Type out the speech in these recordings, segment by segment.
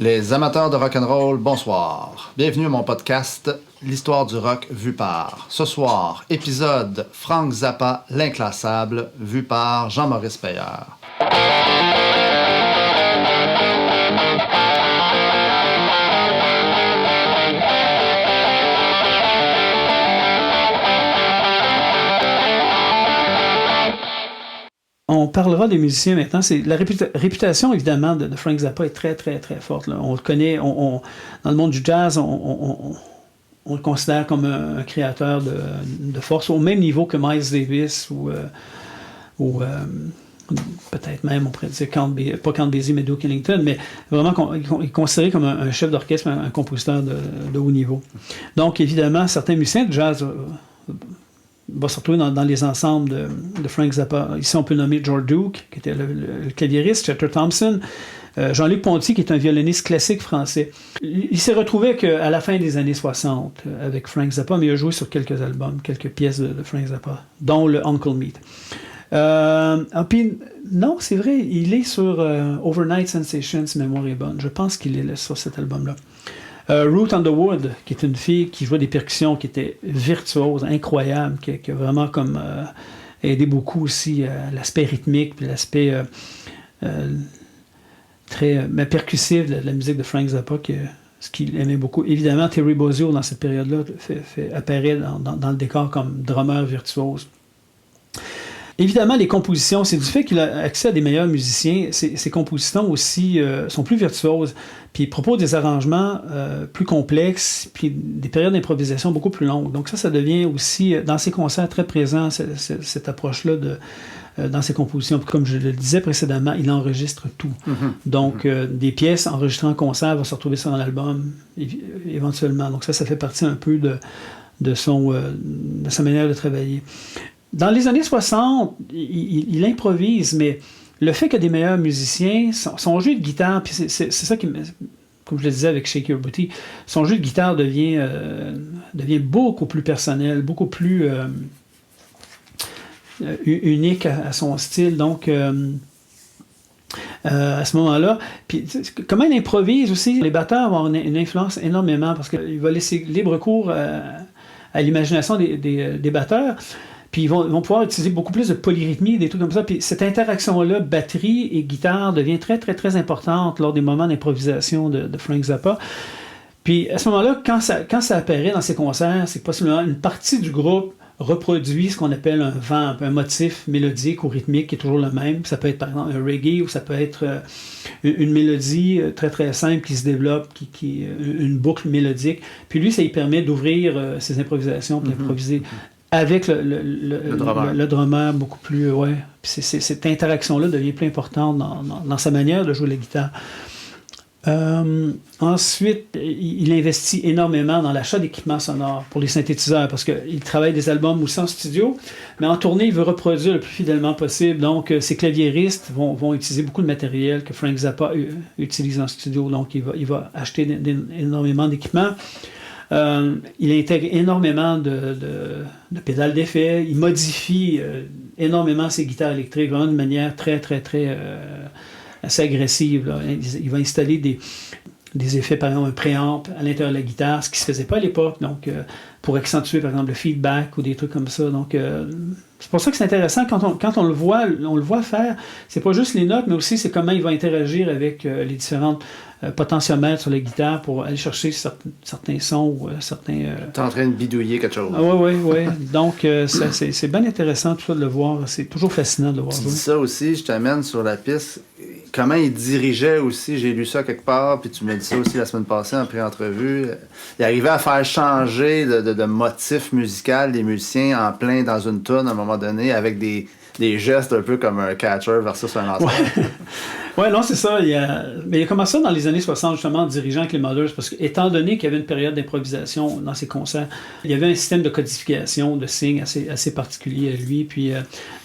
Les amateurs de rock'n'roll, bonsoir. Bienvenue à mon podcast L'histoire du rock vue par. Ce soir, épisode Frank Zappa, l'inclassable, vu par Jean-Maurice Payeur. On parlera des musiciens maintenant. La réputation, évidemment, de Frank Zappa est très, très, très forte. Là. On le connaît, dans le monde du jazz, on le considère comme un créateur de force, au même niveau que Miles Davis ou peut-être même, on pourrait dire, pas Count Basie, mais Duke Ellington, mais vraiment, il est considéré comme un chef d'orchestre, un compositeur de haut niveau. Donc, évidemment, certains musiciens de jazz va se retrouver dans les ensembles de Frank Zappa. Ici, on peut nommer George Duke, qui était le claviériste, Chester Thompson, Jean-Luc Ponty, qui est un violoniste classique français. Il s'est retrouvé à la fin des années 60 avec Frank Zappa, mais il a joué sur quelques albums, quelques pièces de Frank Zappa, dont le Uncle Meat. Puis, non, c'est vrai, il est sur Overnight Sensation, si mémoire est bonne. Je pense qu'il est là, sur cet album-là. Ruth Underwood, qui est une fille qui jouait des percussions, qui était virtuose, incroyable, qui a vraiment comme aidé beaucoup aussi l'aspect rythmique, puis l'aspect très percussif de la musique de Frank Zappa, ce qu'il aimait beaucoup. Évidemment, Terry Bozzio, dans cette période-là, apparaît dans le décor comme drummer virtuose. Évidemment, les compositions, c'est du fait qu'il a accès à des meilleurs musiciens. Ses compositions aussi sont plus virtuoses. Puis il propose des arrangements plus complexes, puis des périodes d'improvisation beaucoup plus longues. Donc ça devient aussi, dans ses concerts, très présent, cette approche-là dans ses compositions. Puis comme je le disais précédemment, il enregistre tout. Donc des pièces enregistrées en concert vont se retrouver sur un album, éventuellement. Donc ça fait partie un peu de sa manière de travailler. Dans les années 60, il improvise, mais le fait que des meilleurs musiciens, son jeu de guitare, puis c'est ça qui, comme je le disais avec Shake Your Booty, son jeu de guitare devient beaucoup plus personnel, beaucoup plus unique à son style. Donc, à ce moment-là, puis comment il improvise aussi, les batteurs vont avoir une influence énormément parce qu'il va laisser libre cours à l'imagination des batteurs. Puis ils vont pouvoir utiliser beaucoup plus de polyrythmie, des trucs comme ça. Puis cette interaction-là, batterie et guitare, devient très, très, très importante lors des moments d'improvisation de Frank Zappa. Puis à ce moment-là, quand ça apparaît dans ses concerts, c'est possiblement une partie du groupe reproduit ce qu'on appelle un vamp, un motif mélodique ou rythmique qui est toujours le même. Ça peut être par exemple un reggae ou ça peut être une mélodie très très simple qui se développe, qui une boucle mélodique. Puis lui, ça lui permet d'ouvrir ses improvisations, puis d'improviser avec le drummer beaucoup plus... Ouais. Puis cette interaction-là devient plus importante dans sa manière de jouer la guitare. Ensuite, il investit énormément dans l'achat d'équipements sonores pour les synthétiseurs parce qu'il travaille des albums aussi en studio, mais en tournée, il veut reproduire le plus fidèlement possible. Donc, ses claviéristes vont utiliser beaucoup de matériel que Frank Zappa utilise en studio. Donc, il va acheter énormément d'équipements. Il intègre énormément de pédales d'effet. Il modifie énormément ses guitares électriques, vraiment d'une manière très, très, très assez agressive. Là. Il va installer des effets, par exemple, un préamp à l'intérieur de la guitare, ce qui ne se faisait pas à l'époque, donc pour accentuer, par exemple, le feedback ou des trucs comme ça. Donc, c'est pour ça que c'est intéressant quand on le voit faire. C'est pas juste les notes, mais aussi c'est comment il va interagir avec les différentes potentiomètres sur la guitare pour aller chercher certains sons ou certains... T'es en train de bidouiller quelque chose. Oui. Donc, c'est bien intéressant tout ça de le voir. C'est toujours fascinant de le voir. Tu dis ça aussi, je t'amène sur la piste. Comment il dirigeait aussi, j'ai lu ça quelque part, puis tu m'as dit ça aussi la semaine passée en pré-entrevue. Il arrivait à faire changer de motif musical des musiciens en plein dans une toune à un moment donné avec des gestes un peu comme un catcher versus un lanceur. Ouais, non, c'est ça. Mais il a commencé ça dans les années 60, justement, en dirigeant avec les Mothers, parce qu'étant donné qu'il y avait une période d'improvisation dans ses concerts, il y avait un système de codification, de signes assez particulier à lui. Puis,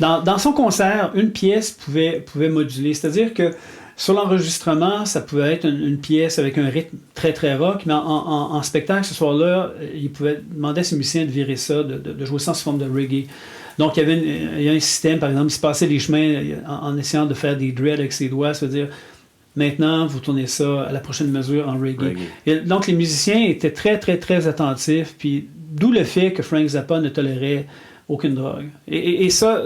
dans son concert, une pièce pouvait moduler. C'est-à-dire que sur l'enregistrement, ça pouvait être une pièce avec un rythme très, très rock, mais en spectacle, ce soir-là, il pouvait demander à ses musiciens de virer ça, de jouer ça sous forme de reggae. Donc, il y a un système, par exemple, il se passait les chemins en essayant de faire des dreads avec ses doigts, c'est-à-dire Maintenant, vous tournez ça à la prochaine mesure en reggae. Et donc, les musiciens étaient très, très, très attentifs, puis d'où le fait que Frank Zappa ne tolérait aucune drogue. Et ça,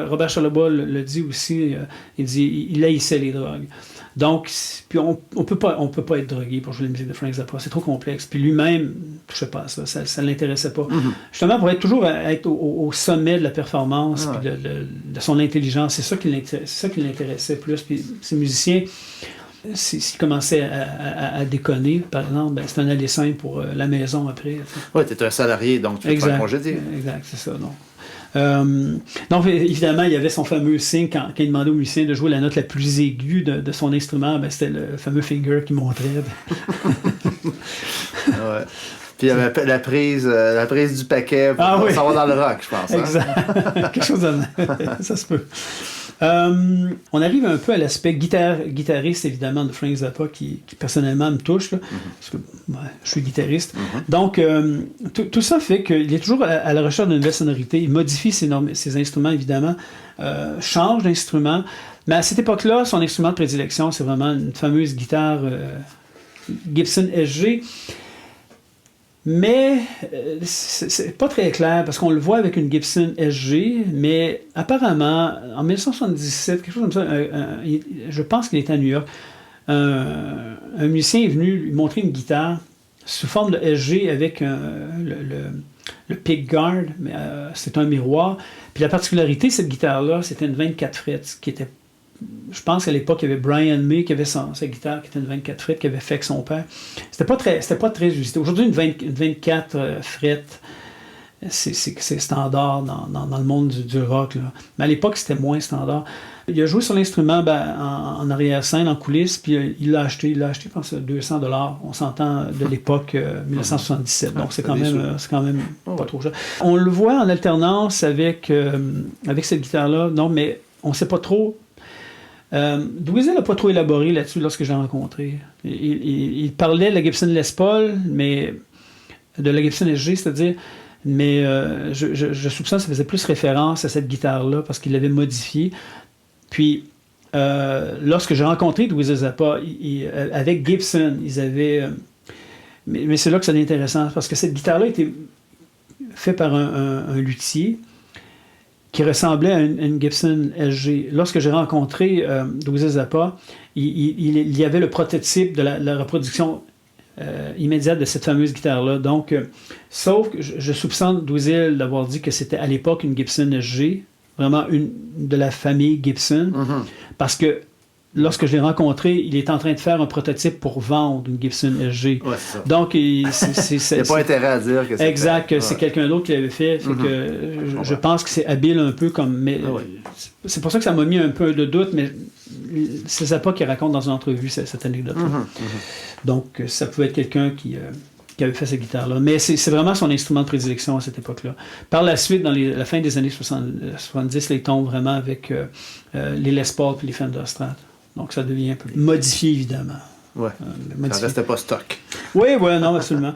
Robert Charlebois le dit aussi, il dit il haïssait les drogues. Donc, puis on peut pas être drogué pour jouer la musique de Frank Zappa, c'est trop complexe. Puis lui-même ne touchait pas à ça, ça ne l'intéressait pas. Justement, pour être au sommet de la performance, puis de son intelligence, c'est ça qui l'intéressait plus. Puis ces musiciens, s'ils commençaient à déconner, par exemple, ben, c'est un aller simple pour la maison après. Oui, tu es un salarié, donc tu peux te faire congédier. Exact, c'est ça. Donc, évidemment, il y avait son fameux signe quand il demandait au musicien de jouer la note la plus aiguë de son instrument, ben, c'était le fameux finger qui montrait. Ouais. Puis il y avait la prise du paquet pour savoir dans le rock, je pense. Exact. Quelque chose de même. Ça se peut. On arrive un peu à l'aspect guitariste, évidemment, de Frank Zappa qui personnellement me touche, là, parce que je suis guitariste. Donc, tout ça fait qu'il est toujours à la recherche d'une nouvelle sonorité. Il modifie ses instruments, évidemment, change d'instrument. Mais à cette époque-là, son instrument de prédilection, c'est vraiment une fameuse guitare Gibson SG. Mais c'est pas très clair parce qu'on le voit avec une Gibson SG, mais apparemment, en 1977, quelque chose comme ça, je pense qu'il était à New York, un musicien est venu lui montrer une guitare sous forme de SG avec le pickguard, mais c'est un miroir. Puis la particularité de cette guitare-là, c'était une 24 frettes, qui était, je pense qu'à l'époque, il y avait Brian May qui avait sa guitare qui était une 24 frettes qu'il avait fait avec son père. C'était pas très usité. Aujourd'hui, une 24 frettes, c'est standard dans le monde du rock, là. Mais à l'époque, c'était moins standard. Il a joué sur l'instrument en arrière-scène, en coulisses, puis il l'a acheté, je pense, $200. On s'entend de l'époque 1977. Donc, c'est quand même pas trop cher. On le voit en alternance avec cette guitare-là. Non, mais on ne sait pas trop. Dweezil n'a pas trop élaboré là-dessus lorsque je l'ai rencontré. Il parlait de la Gibson Les Paul, mais de la Gibson SG, c'est-à-dire, mais je soupçonne que ça faisait plus référence à cette guitare-là parce qu'il l'avait modifiée. Puis, lorsque j'ai rencontré Dweezil Zappa, avec Gibson, ils avaient... mais c'est là que c'est intéressant, parce que cette guitare-là était faite par un luthier qui ressemblait à une Gibson SG. Lorsque j'ai rencontré Dweezil Zappa, il y avait le prototype de la reproduction immédiate de cette fameuse guitare-là. Donc, sauf que je soupçonne Dweezil d'avoir dit que c'était à l'époque une Gibson SG, vraiment une de la famille Gibson, parce que lorsque je l'ai rencontré, il est en train de faire un prototype pour vendre une Gibson SG. Ouais, c'est ça. Donc, il n'y a pas intérêt à dire que c'est... Exact, que c'est quelqu'un d'autre qui l'avait fait. Que je pense que c'est habile un peu comme... Mais c'est pour ça que ça m'a mis un peu de doute, mais c'est Zappa qui raconte dans une entrevue cette anecdote. Donc, ça pouvait être quelqu'un qui avait fait cette guitare-là. Mais c'est vraiment son instrument de prédilection à cette époque-là. Par la suite, dans la fin des années 70, il tombe vraiment avec les Les Paul et les Fender Strat. Donc, ça devient un peu modifié, évidemment. Oui, ça restait pas stock. Oui, non, absolument.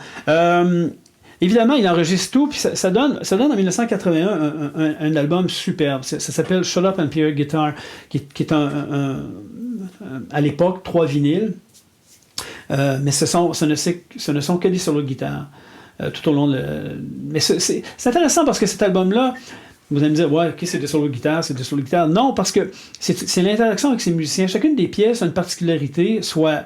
Évidemment, il enregistre tout, puis ça donne en 1981 un album superbe. Ça s'appelle Shut Up and Play Your Guitar, qui est à l'époque 3 vinyles. Mais ce ne sont que des solos de guitare tout au long de... Mais c'est intéressant parce que cet album-là, vous allez me dire, ouais, ok, c'est des solos de guitare, Non, parce que c'est l'interaction avec ces musiciens. Chacune des pièces a une particularité, soit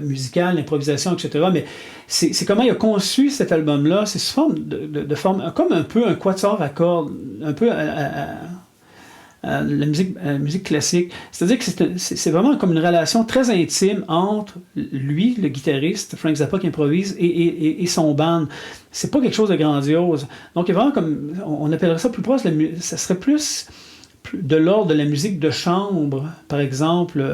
musicale, l'improvisation, etc. Mais c'est comment il a conçu cet album-là. C'est sous forme de forme, comme un peu un quatuor à cordes, un peu la musique classique. C'est-à-dire que c'est vraiment comme une relation très intime entre lui, le guitariste, Frank Zappa qui improvise, et son band. C'est pas quelque chose de grandiose. Donc, il y a vraiment comme... On appellerait ça plus proche, ça serait plus de l'ordre de la musique de chambre, par exemple,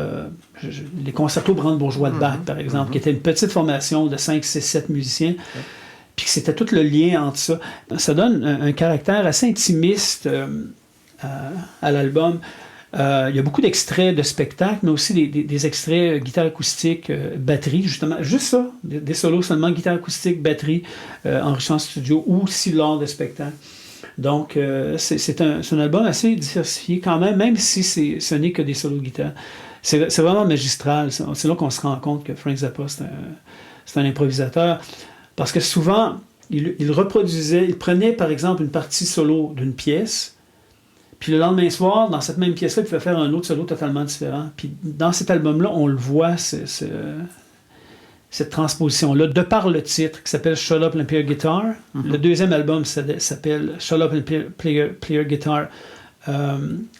les concertos brandebourgeois de Bach, par exemple, qui était une petite formation de 5, 6, 7 musiciens, puis que c'était tout le lien entre ça. Ça donne un caractère assez intimiste à l'album. Il y a beaucoup d'extraits de spectacles, mais aussi des extraits guitare acoustique, batterie, justement. Juste ça, des solos seulement guitare acoustique, batterie, enregistré en studio, ou aussi lors des spectacles. Donc, c'est un album assez diversifié quand même si ce n'est que des solos de guitare. c'est vraiment magistral. C'est là qu'on se rend compte que Frank Zappa, c'est un improvisateur. Parce que souvent, il reproduisait, il prenait par exemple une partie solo d'une pièce, puis le lendemain soir, dans cette même pièce-là, il pouvait faire un autre solo totalement différent. Puis dans cet album-là, on le voit, cette transposition-là, de par le titre qui s'appelle Shut Up and Play Your Guitar. Mm-hmm. Le deuxième album s'appelle Shut Up and Play Your Guitar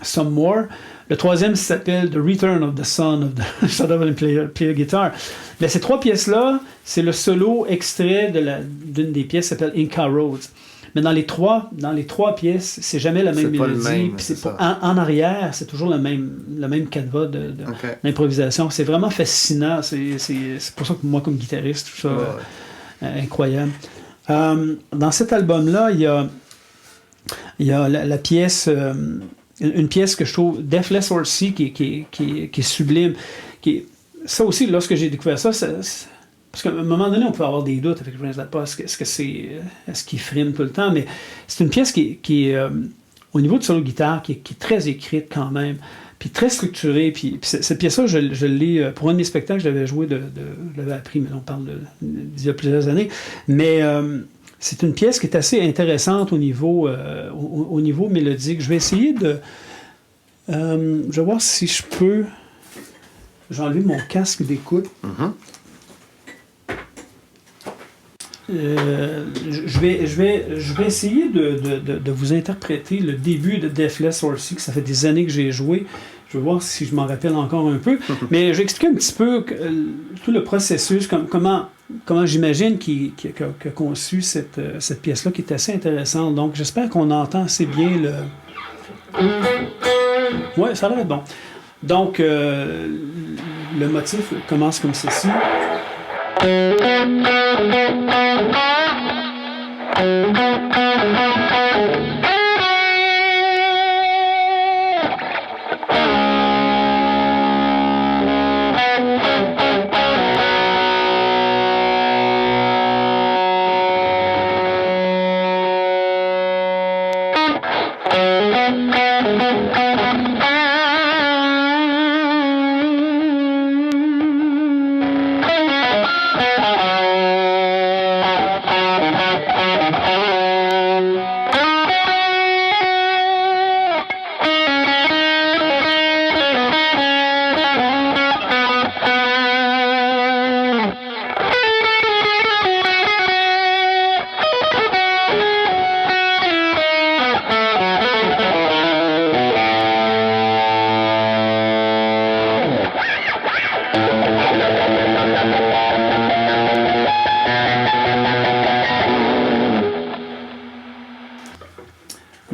Some More. Le troisième s'appelle The Return of the Son of the Shut Up and Play Your Guitar. Mais ces trois pièces-là, c'est le solo extrait d'une des pièces qui s'appelle Inca Roads. Mais dans les trois pièces, c'est jamais la même mélodie. En arrière, c'est toujours le même canevas d'improvisation. C'est vraiment fascinant. C'est pour ça que moi, comme guitariste, je trouve ça incroyable. Dans cet album-là, il y a la pièce, une pièce que je trouve, Deathless Horsey, qui est sublime. Ça aussi, lorsque j'ai découvert ça, parce qu'à un moment donné, on peut avoir des doutes avec Frank Zappa, est-ce qu'il frime tout le temps, mais c'est une pièce qui est au niveau de solo guitare, qui est très écrite quand même, puis très structurée. Puis cette pièce-là, je l'ai, pour un de mes spectacles, je l'avais joué, je l'avais appris, mais on parle d'il y a plusieurs années. Mais c'est une pièce qui est assez intéressante au niveau mélodique. Je vais essayer je vais voir si je peux. J'ai enlevé mon casque d'écoute. Mm-hmm. Je vais essayer de vous interpréter le début de Deathless Horsey, que ça fait des années que j'ai joué. Je vais voir si je m'en rappelle encore un peu. Mais je vais expliquer un petit peu tout le processus, comment j'imagine qu'il a conçu cette pièce-là, qui est assez intéressante. Donc, j'espère qu'on entend assez bien le... Oui, ça a l'air bon. Donc, le motif commence comme ceci.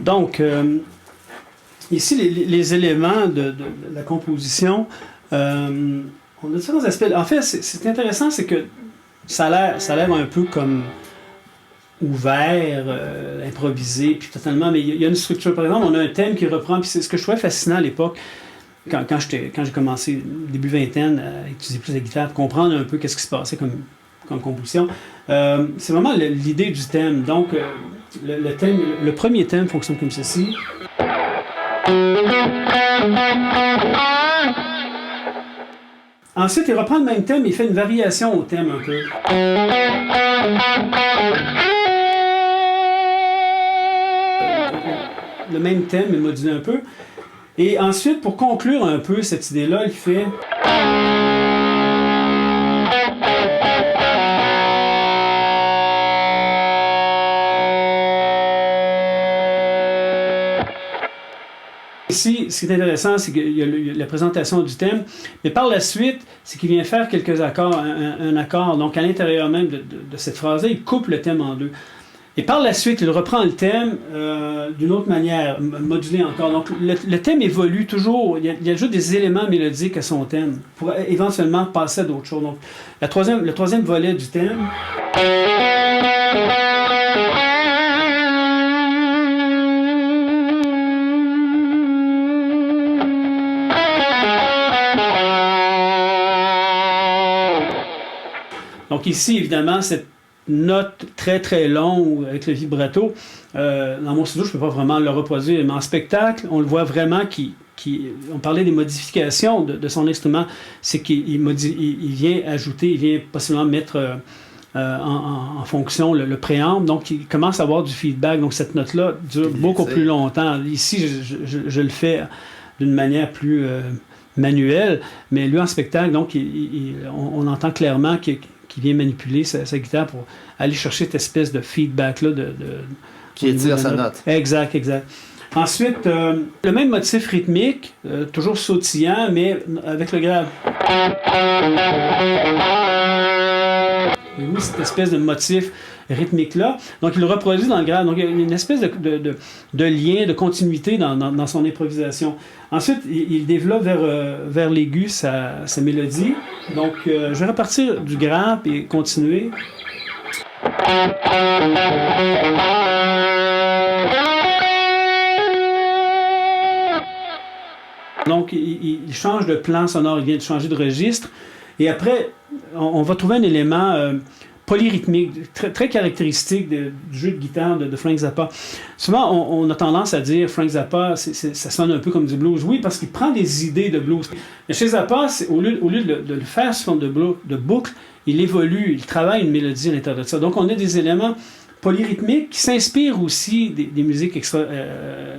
Donc, ici, les éléments de la composition, on a différents aspects. En fait, c'est intéressant, c'est que ça a l'air un peu comme ouvert, improvisé, puis totalement, mais il y a une structure. Par exemple, on a un thème qui reprend, puis c'est ce que je trouvais fascinant à l'époque, quand j'ai commencé, début vingtaine, à utiliser plus la guitare, pour comprendre un peu qu'est-ce qui se passait comme composition. C'est vraiment l'idée du thème. Donc, le premier thème fonctionne comme ceci. Ensuite, il reprend le même thème et il fait une variation au thème un peu. Le même thème, mais modulé un peu. Et ensuite, pour conclure un peu cette idée-là, il fait... Ici, ce qui est intéressant, c'est qu'il y a la présentation du thème, mais par la suite, c'est qu'il vient faire quelques accords, un accord. Donc, à l'intérieur même de cette phrase-là, il coupe le thème en deux. Et par la suite, il reprend le thème d'une autre manière, modulé encore. Donc, le thème évolue toujours. Il ajoute des éléments mélodiques à son thème pour éventuellement passer à d'autres choses. Donc, le troisième volet du thème... Donc ici, évidemment, cette note très très longue avec le vibrato, dans mon studio, je ne peux pas vraiment le reproduire, mais en spectacle, on le voit vraiment qu'il on parlait des modifications de son instrument, c'est qu'il vient ajouter, il vient possiblement mettre en fonction le préamble, donc il commence à avoir du feedback, donc cette note-là dure beaucoup plus longtemps. Ici, je le fais d'une manière plus manuelle, mais lui en spectacle, donc on entend clairement qu'il vient manipuler sa guitare pour aller chercher cette espèce de feedback-là. Qui étire sa note. Exact. Ensuite, le même motif rythmique, toujours sautillant, mais avec le grave. Et oui, cette espèce de motif rythmique-là. Donc, il le reproduit dans le grave. Donc, il y a une espèce de lien, de continuité dans son improvisation. Ensuite, il développe vers l'aigu sa mélodie. Donc, je vais repartir du grave et continuer. Donc, il change de plan sonore, il vient de changer de registre. Et après, on va trouver un élément polyrythmique, très caractéristique du jeu de guitare de Frank Zappa. Souvent, on a tendance à dire Frank Zappa, ça sonne un peu comme du blues. Oui, parce qu'il prend des idées de blues. Mais chez Zappa, au lieu de le faire sous forme de boucle, il évolue, il travaille une mélodie à l'intérieur de ça. Donc, on a des éléments polyrythmiques qui s'inspirent aussi des musiques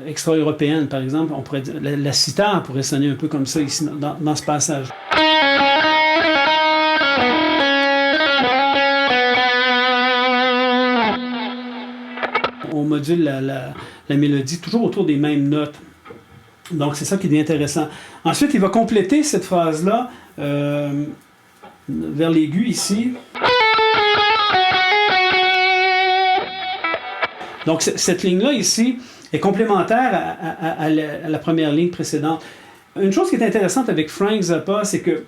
extra-européennes. Par exemple, on pourrait dire, la sitar pourrait sonner un peu comme ça ici, dans ce passage. On module la mélodie toujours autour des mêmes notes. Donc, c'est ça qui est intéressant. Ensuite, il va compléter cette phrase-là vers l'aigu ici. Donc, cette ligne-là ici est complémentaire à la première ligne précédente. Une chose qui est intéressante avec Frank Zappa, c'est que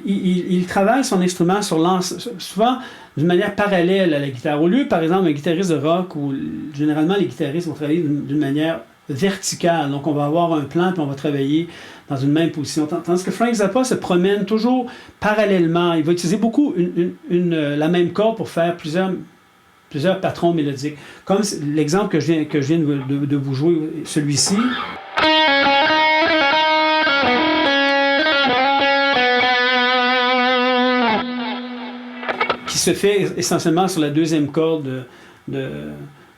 il travaille son instrument souvent d'une manière parallèle à la guitare. Au lieu, par exemple, un guitariste de rock, où généralement les guitaristes vont travailler d'une manière verticale. Donc, on va avoir un plan, puis on va travailler dans une même position. Tandis que Frank Zappa se promène toujours parallèlement. Il va utiliser beaucoup la même corde pour faire plusieurs patrons mélodiques. Comme l'exemple que je viens de vous jouer, celui-ci. Qui se fait essentiellement sur la deuxième corde de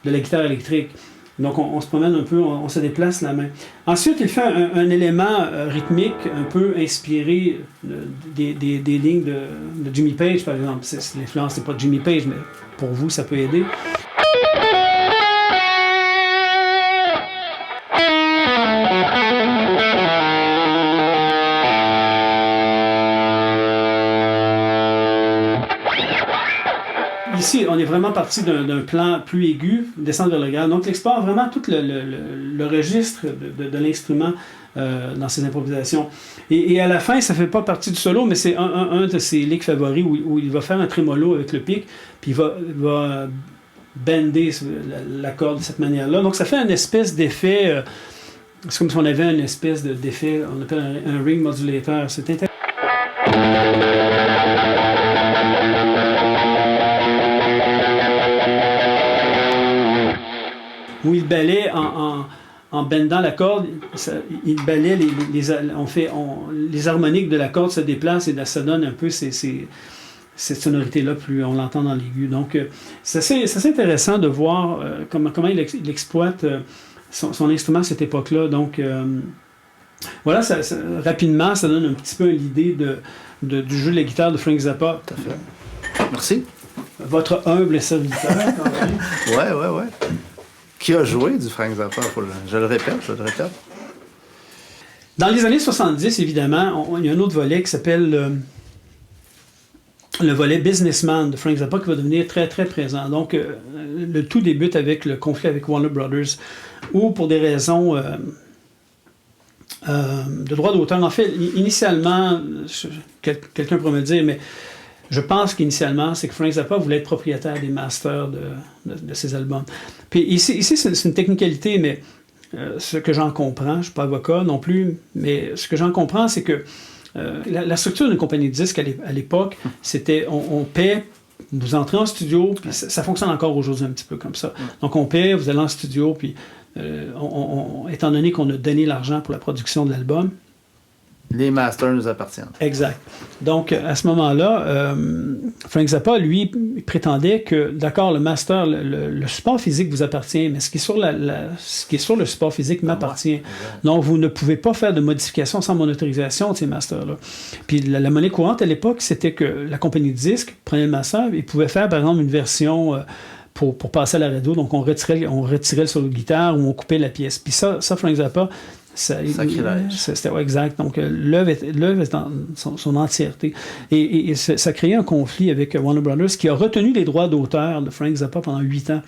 la guitare électrique. Donc, on se promène un peu, on se déplace la main. Ensuite, il fait un élément rythmique un peu inspiré des lignes de Jimmy Page, par exemple. L'influence n'est pas de Jimmy Page, mais pour vous, ça peut aider. Ici, on est vraiment parti d'un plan plus aigu, descendre vers le grave. Donc, il explore vraiment tout le registre de l'instrument dans ses improvisations. Et à la fin, ça ne fait pas partie du solo, mais c'est un de ses licks favoris où il va faire un trémolo avec le pic, puis il va bender la corde de cette manière-là. Donc, ça fait une espèce d'effet. C'est comme si on avait une espèce d'effet, on appelle un ring modulator. C'est intéressant. Où il balaie en bendant la corde, il balaie les harmoniques de la corde se déplacent et ça donne un peu cette sonorité-là, plus on l'entend dans l'aigu. Donc, c'est assez intéressant de voir comment il exploite son instrument à cette époque-là. Donc, voilà, rapidement, ça donne un petit peu l'idée du jeu de la guitare de Frank Zappa. Tout à fait. Merci. Votre humble serviteur, quand même. Ouais. Qui a joué du Frank Zappa? Je le répète. Dans les années 70, évidemment, il y a un autre volet qui s'appelle le volet businessman de Frank Zappa qui va devenir très, très présent. Donc, le tout débute avec le conflit avec Warner Brothers, où pour des raisons de droit d'auteur, en fait, initialement, quelqu'un pourrait me dire, mais je pense qu'initialement, c'est que Frank Zappa voulait être propriétaire des masters de ses albums. Puis ici c'est une technicalité, mais ce que j'en comprends, je ne suis pas avocat non plus, mais ce que j'en comprends, c'est que la structure d'une compagnie de disques à l'époque, c'était on paie, vous entrez en studio, puis ça fonctionne encore aujourd'hui un petit peu comme ça. Donc on paie, vous allez en studio, puis étant donné qu'on a donné l'argent pour la production de l'album, les masters nous appartiennent. Exact. Donc, à ce moment-là, Frank Zappa, lui, il prétendait que, d'accord, le master, le support physique vous appartient, mais ce qui est sur le support physique m'appartient. Donc, vous ne pouvez pas faire de modifications sans mon autorisation de ces masters-là. Puis, la monnaie courante à l'époque, c'était que la compagnie de disques prenait le master et pouvait faire, par exemple, une version pour passer à la radio. Donc, on retirait le solo de guitare ou on coupait la pièce. Puis ça Frank Zappa, c'était exact. Donc, l'œuvre est dans son entièreté. Et ça créait un conflit avec Warner Brothers qui a retenu les droits d'auteur de Frank Zappa pendant 8 ans.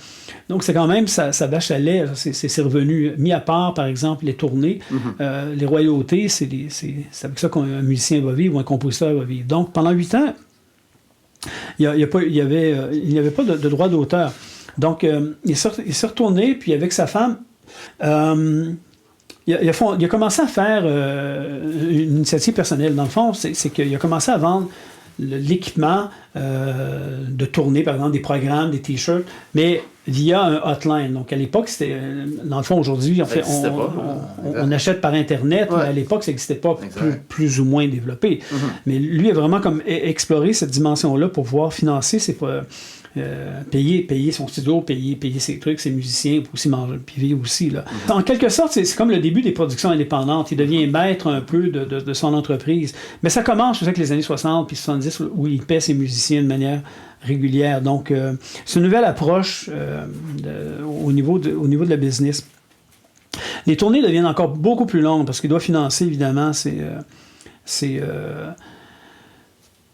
Donc, c'est quand même sa vache à lait. C'est revenu. Mis à part, par exemple, les tournées, les royautés, c'est avec ça qu'un musicien va vivre ou un compositeur va vivre. Donc, pendant 8 ans, il n'y avait pas de droit d'auteur. Donc, il s'est retourné, puis avec sa femme... Il a commencé à faire une initiative personnelle. Dans le fond, c'est qu'il a commencé à vendre l'équipement de tournée, par exemple des programmes, des t-shirts, mais via un hotline. Donc à l'époque, c'était... Dans le fond, aujourd'hui, on achète par Internet, mais à l'époque, ça n'existait pas plus ou moins développé. Mais lui a vraiment comme exploré cette dimension-là pour pouvoir financer ses... payer son studio, payer ses trucs, ses musiciens, pour aussi manger, puis vivre aussi. Là. En quelque sorte, c'est comme le début des productions indépendantes. Il devient maître un peu de son entreprise. Mais ça commence, je sais, avec les années 60 puis 70, où il paie ses musiciens de manière régulière. Donc, c'est une nouvelle approche au niveau de la business. Les tournées deviennent encore beaucoup plus longues parce qu'il doit financer, évidemment,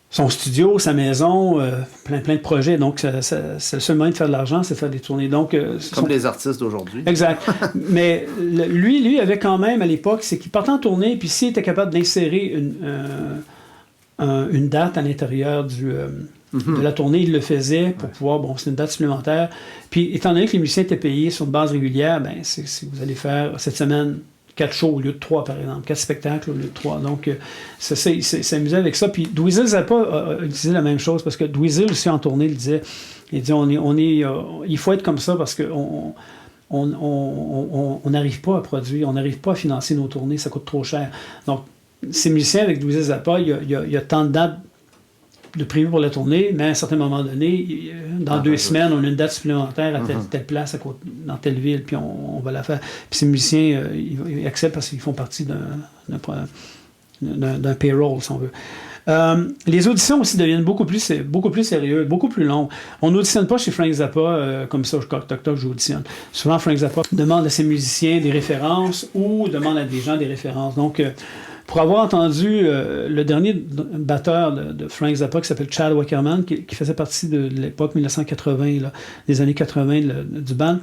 son studio, sa maison, plein de projets. Donc, c'est le seul moyen de faire de l'argent, c'est de faire des tournées. Donc, comme les artistes d'aujourd'hui. Exact. Mais lui avait quand même, à l'époque, c'est qu'il partait en tournée, puis s'il était capable d'insérer une date à l'intérieur de la tournée, il le faisait pour pouvoir, c'est une date supplémentaire. Puis, étant donné que les musiciens étaient payés sur une base régulière, vous allez faire cette semaine 4 shows au lieu de 3, par exemple. 4 spectacles au lieu de 3. Donc, il s'amusait avec ça. Puis, Dweezil Zappa a utilisé la même chose, parce que Dweezil aussi en tournée, il disait il faut être comme ça parce qu'on n'arrive pas à produire, on n'arrive pas à financer nos tournées, ça coûte trop cher. Donc, ces musiciens avec Dweezil Zappa, il y a tant de dates de prévues pour la tournée, mais à un certain moment donné, dans 2 semaines, on a une date supplémentaire à telle place, dans telle ville, puis on va la faire. Puis ces musiciens, ils acceptent parce qu'ils font partie d'un payroll, si on veut. Les auditions aussi deviennent beaucoup plus sérieuses, beaucoup plus longues. On n'auditionne pas chez Frank Zappa comme ça, toc, j'auditionne. Souvent, Frank Zappa demande à ses musiciens des références ou demande à des gens des références. Donc, pour avoir entendu le dernier batteur de Frank Zappa qui s'appelle Chad Wackerman, qui faisait partie de l'époque 1980, là, des années 80 du band,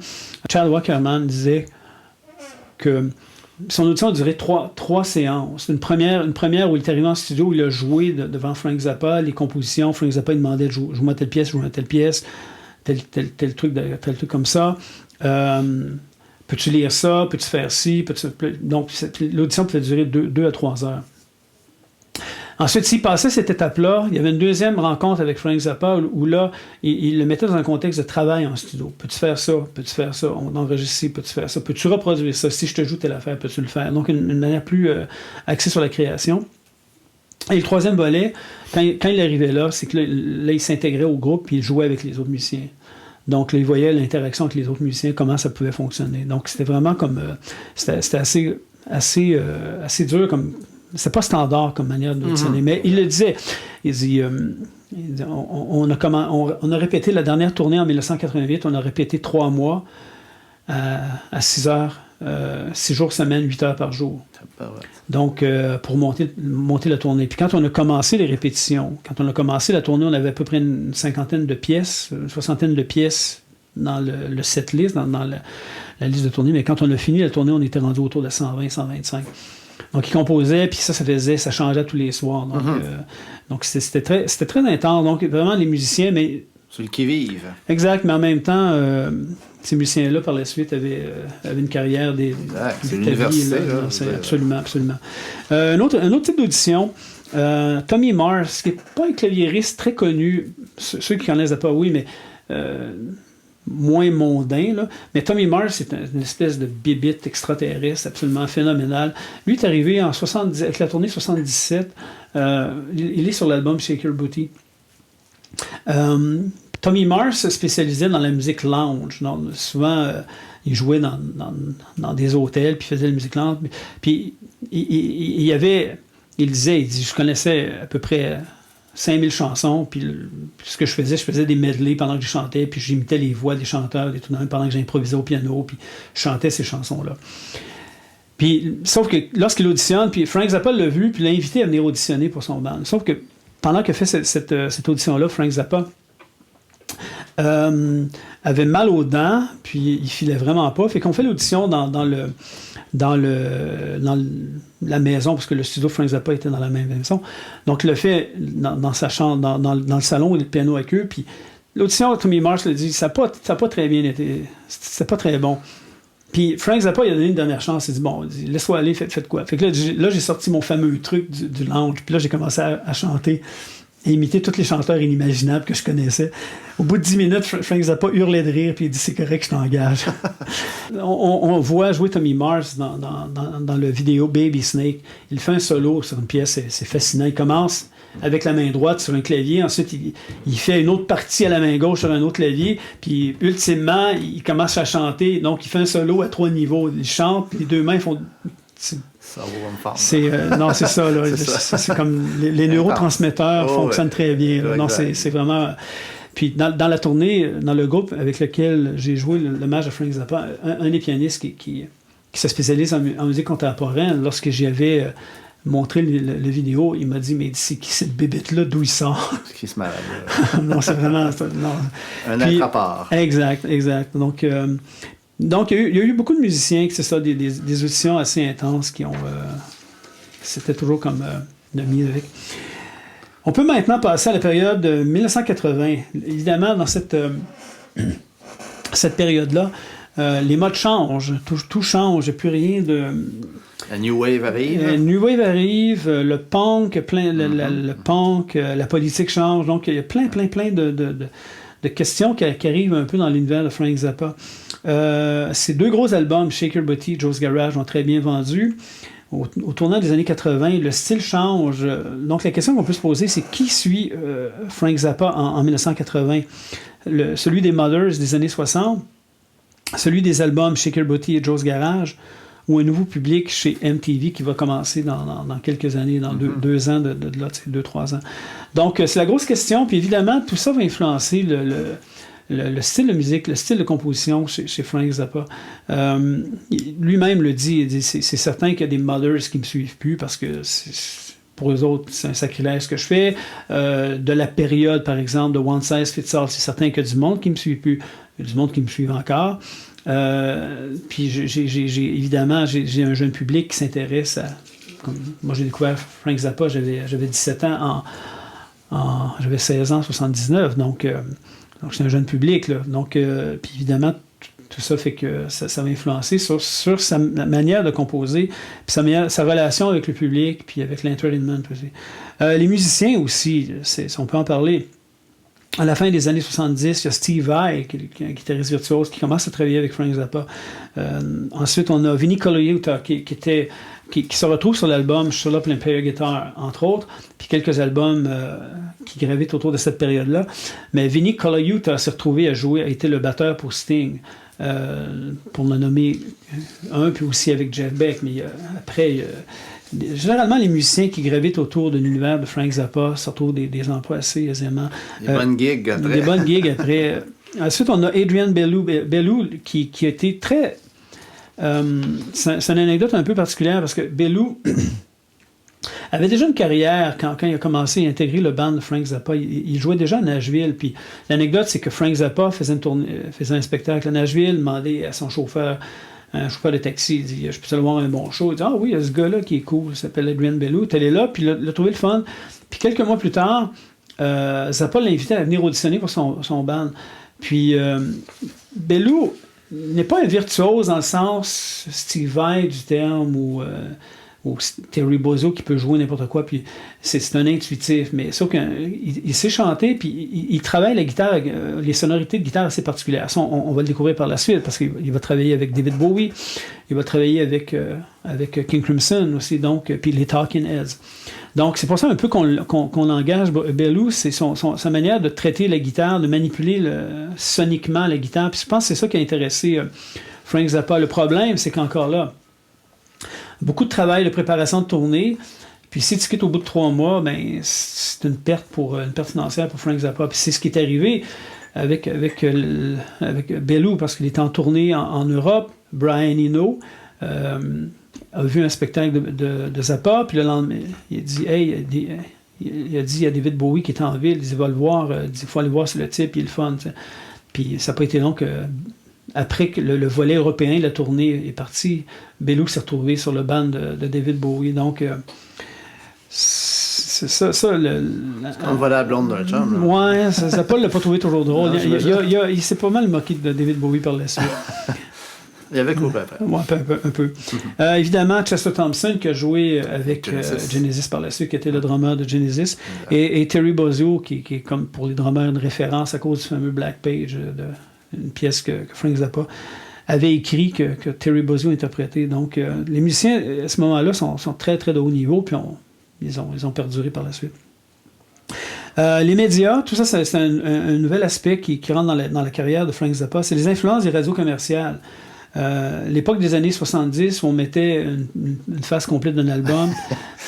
Chad Wackerman disait que son audition a duré 3 séances. Une première où il est arrivé en studio, où il a joué devant Frank Zappa, les compositions. Frank Zappa il demandait joue-moi telle pièce, tel truc comme ça. Peux-tu lire ça? Peux-tu faire ci? Donc, l'audition pouvait durer 2 à 3 heures. Ensuite, s'il passait cette étape-là, il y avait une deuxième rencontre avec Frank Zappa où là, il le mettait dans un contexte de travail en studio. Peux-tu faire ça? Peux-tu faire ça? On enregistre ici, peux-tu faire ça? Peux-tu reproduire ça? Si je te joue telle affaire, peux-tu le faire? Donc, une manière plus axée sur la création. Et le troisième volet, quand il arrivait là, c'est que là, il s'intégrait au groupe et il jouait avec les autres musiciens. Donc, là, il voyait l'interaction avec les autres musiciens, comment ça pouvait fonctionner. Donc, c'était vraiment comme... c'était assez dur comme... C'était pas standard comme manière d'auditionner. Mais il le disait. Il dit... on a répété la dernière tournée en 1988, on a répété 3 mois à 6 heures, 6 jours semaine, 8 heures par jour. Donc, pour monter la tournée. Puis quand on a commencé les répétitions, quand on a commencé la tournée, on avait à peu près une 50aine de pièces, une 60aine de pièces dans le setlist, dans la liste de tournée. Mais quand on a fini la tournée, on était rendu autour de 120, 125. Donc, il composait, puis ça changeait tous les soirs. Donc, c'était très intense. Donc, vraiment, les musiciens, mais... Sur le qui-vive. Exact, mais en même temps, ces musiciens-là, par la suite, avaient une carrière c'est l'université. Absolument. Un autre type d'audition, Tommy Mars, qui n'est pas un claviériste très connu, ceux qui connaissent pas, oui, mais moins mondain, là. Mais Tommy Mars, c'est une espèce de bébite extraterrestre absolument phénoménal. Lui est arrivé en 70, avec la tournée 77. Il est sur l'album Shaker Booty. Tommy Mars se spécialisait dans la musique lounge. Donc, souvent, il jouait dans des hôtels, puis faisait la musique lounge. Puis il disait, je connaissais à peu près 5000 chansons, puis ce que je faisais des medleys pendant que je chantais, puis j'imitais les voix des chanteurs, et tout de même, pendant que j'improvisais au piano, puis je chantais ces chansons-là. Puis, sauf que lorsqu'il auditionne, puis Frank Zappa l'a vu, puis l'a invité à venir auditionner pour son band. Sauf que pendant qu'il a fait cette audition-là, Frank Zappa avait mal aux dents, puis il filait vraiment pas. Fait qu'on fait l'audition dans la maison, parce que le studio Frank Zappa était dans la même maison. Donc, il le fait dans sa chambre, dans le salon, où il y a le piano avec eux. Puis l'audition, Tommy Mars le dit, ça n'a pas très bien été, c'était pas très bon. Puis Frank Zappa, il a donné une dernière chance. Il dit, bon, laisse-toi aller, faites quoi. Fait que là, j'ai sorti mon fameux truc du lounge. Puis là, j'ai commencé à chanter et imiter tous les chanteurs inimaginables que je connaissais. Au bout de 10 minutes, Frank Zappa hurlait de rire, puis il dit, c'est correct, je t'engage. on voit jouer Tommy Mars dans le vidéo Baby Snake. Il fait un solo sur une pièce, c'est fascinant. Il commence avec la main droite sur un clavier, ensuite il fait une autre partie à la main gauche sur un autre clavier, puis ultimement, il commence à chanter. Donc, il fait un solo à 3 niveaux. Il chante, puis les deux mains font... Ça vaut une forme. Non, c'est ça. Là. C'est comme les neurotransmetteurs fonctionnent très bien. Là. Non, c'est vraiment... Puis dans la tournée, dans le groupe avec lequel j'ai joué l'hommage à Frank Zappa, un des pianistes qui se spécialise en musique contemporaine, lorsque j'y avais montré le vidéo, il m'a dit, mais c'est qui cette bébête-là, d'où il sort? C'est qui ce malade? Non, c'est vraiment... Non. Un être à part. Exact. Donc, il y a eu beaucoup de musiciens, c'est ça, des auditions assez intenses qui ont... c'était toujours comme de musique. On peut maintenant passer à la période de 1980. Évidemment, dans cette période-là, les modes changent, tout change, il n'y a plus rien de... La New Wave arrive. La New Wave arrive, le punk, le punk, la politique change, donc il y a plein de questions qui arrivent un peu dans l'univers de Frank Zappa. Ces 2 gros albums, Shaker Booty, Joe's Garage, ont très bien vendu. Au tournant des années 80, le style change. Donc, la question qu'on peut se poser, c'est qui suit Frank Zappa en 1980? Celui des Mothers des années 60, celui des albums Shaker Booty et Joe's Garage, ou un nouveau public chez MTV qui va commencer dans quelques années, dans 2 ans, de là, 2-3 ans. Donc, c'est la grosse question. Puis évidemment, tout ça va influencer le style de musique, le style de composition chez Frank Zappa. Lui-même le dit, il dit c'est certain qu'il y a des mothers qui ne me suivent plus parce que pour eux autres, c'est un sacrilège ce que je fais. De la période, par exemple, de One Size Fits All, c'est certain qu'il y a du monde qui ne me suit plus. Il y a du monde qui me suit encore. Puis évidemment, j'ai un jeune public qui s'intéresse à... Moi, j'ai découvert Frank Zappa, j'avais 17 ans, j'avais 16 ans en 79, donc c'est un jeune public. Là. Donc, puis évidemment, tout ça fait que ça va influencer sur sa manière de composer, puis sa relation avec le public, puis avec l'entertainment aussi. Les musiciens aussi, on peut en parler. À la fin des années 70, il y a Steve Vai, qui est un guitariste virtuose, qui commence à travailler avec Frank Zappa. Ensuite, on a Vinnie Colaiuta, qui se retrouve sur l'album Shut Up and Play Your Guitar, entre autres, puis quelques albums qui gravitent autour de cette période-là. Mais Vinnie Colaiuta s'est retrouvé a été le batteur pour Sting, pour le nommer un, puis aussi avec Jeff Beck. Mais après, généralement, les musiciens qui gravitent autour de l'univers de Frank Zappa se retrouvent des emplois assez aisément. Des bonnes gigs après. Des bonnes gigs après. Ensuite, on a Adrian Belew qui a été très... c'est une anecdote un peu particulière parce que Belew avait déjà une carrière quand il a commencé à intégrer le band de Frank Zappa. Il jouait déjà à Nashville. Puis l'anecdote, c'est que Frank Zappa faisait un spectacle à Nashville, demandait à son chauffeur, un chauffeur de taxi, il dit « Je peux aller voir un bon show? » Il dit « Ah oui, il y a ce gars-là qui est cool, il s'appelle Adrian Belew. » Il est là, puis il a trouvé le fun. Puis quelques mois plus tard, Zappa l'a invité à venir auditionner pour son band. Puis Belew n'est pas un virtuose dans le sens Steve Vai du terme ou ou Terry Bozzio qui peut jouer n'importe quoi, puis c'est un intuitif, mais sauf qu'il sait chanter, puis il travaille la guitare, les sonorités de guitare assez particulières. Ça, on va le découvrir par la suite, parce qu'il va travailler avec David Bowie, il va travailler avec King Crimson aussi, donc, puis les Talking Heads. Donc, c'est pour ça un peu qu'on engage Belu, c'est sa manière de traiter la guitare, de manipuler soniquement la guitare, puis je pense que c'est ça qui a intéressé Frank Zappa. Le problème, c'est qu'encore là, beaucoup de travail de préparation de tournée. Puis si tu quittes au bout de 3 mois, ben c'est une perte financière pour Frank Zappa. Puis c'est ce qui est arrivé avec Belu, parce qu'il était en tournée en Europe. Brian Eno a vu un spectacle de Zappa, puis le lendemain, il a dit il a dit à David Bowie qui était en ville, il dit va le voir, il faut aller voir sur le type, il est le fun. T'sais. Puis ça n'a pas été long que après que le volet européen de la tournée est parti, Belu s'est retrouvé sur le band de David Bowie. Donc, c'est ça. C'est comme voler à la blonde d'un chum. Ouais, Zappa ne l'a pas trouvé toujours drôle. Non, il s'est pas mal moqué de David Bowie par la suite. Il y avait coupé après. Ouais, un peu. Évidemment, Chester Thompson qui a joué avec Genesis par la suite, qui était le drummer de Genesis, et Terry Bozzio qui est comme pour les drummers une référence à cause du fameux Black Page une pièce que Frank Zappa avait écrit que Terry Bozzio interprétait. Donc, les musiciens, à ce moment-là, sont très, très de haut niveau, puis ils ont perduré par la suite. Les médias, tout ça, c'est un nouvel aspect qui rentre dans la carrière de Frank Zappa. C'est les influences des radios commerciales. L'époque des années 70 où on mettait une face complète d'un album,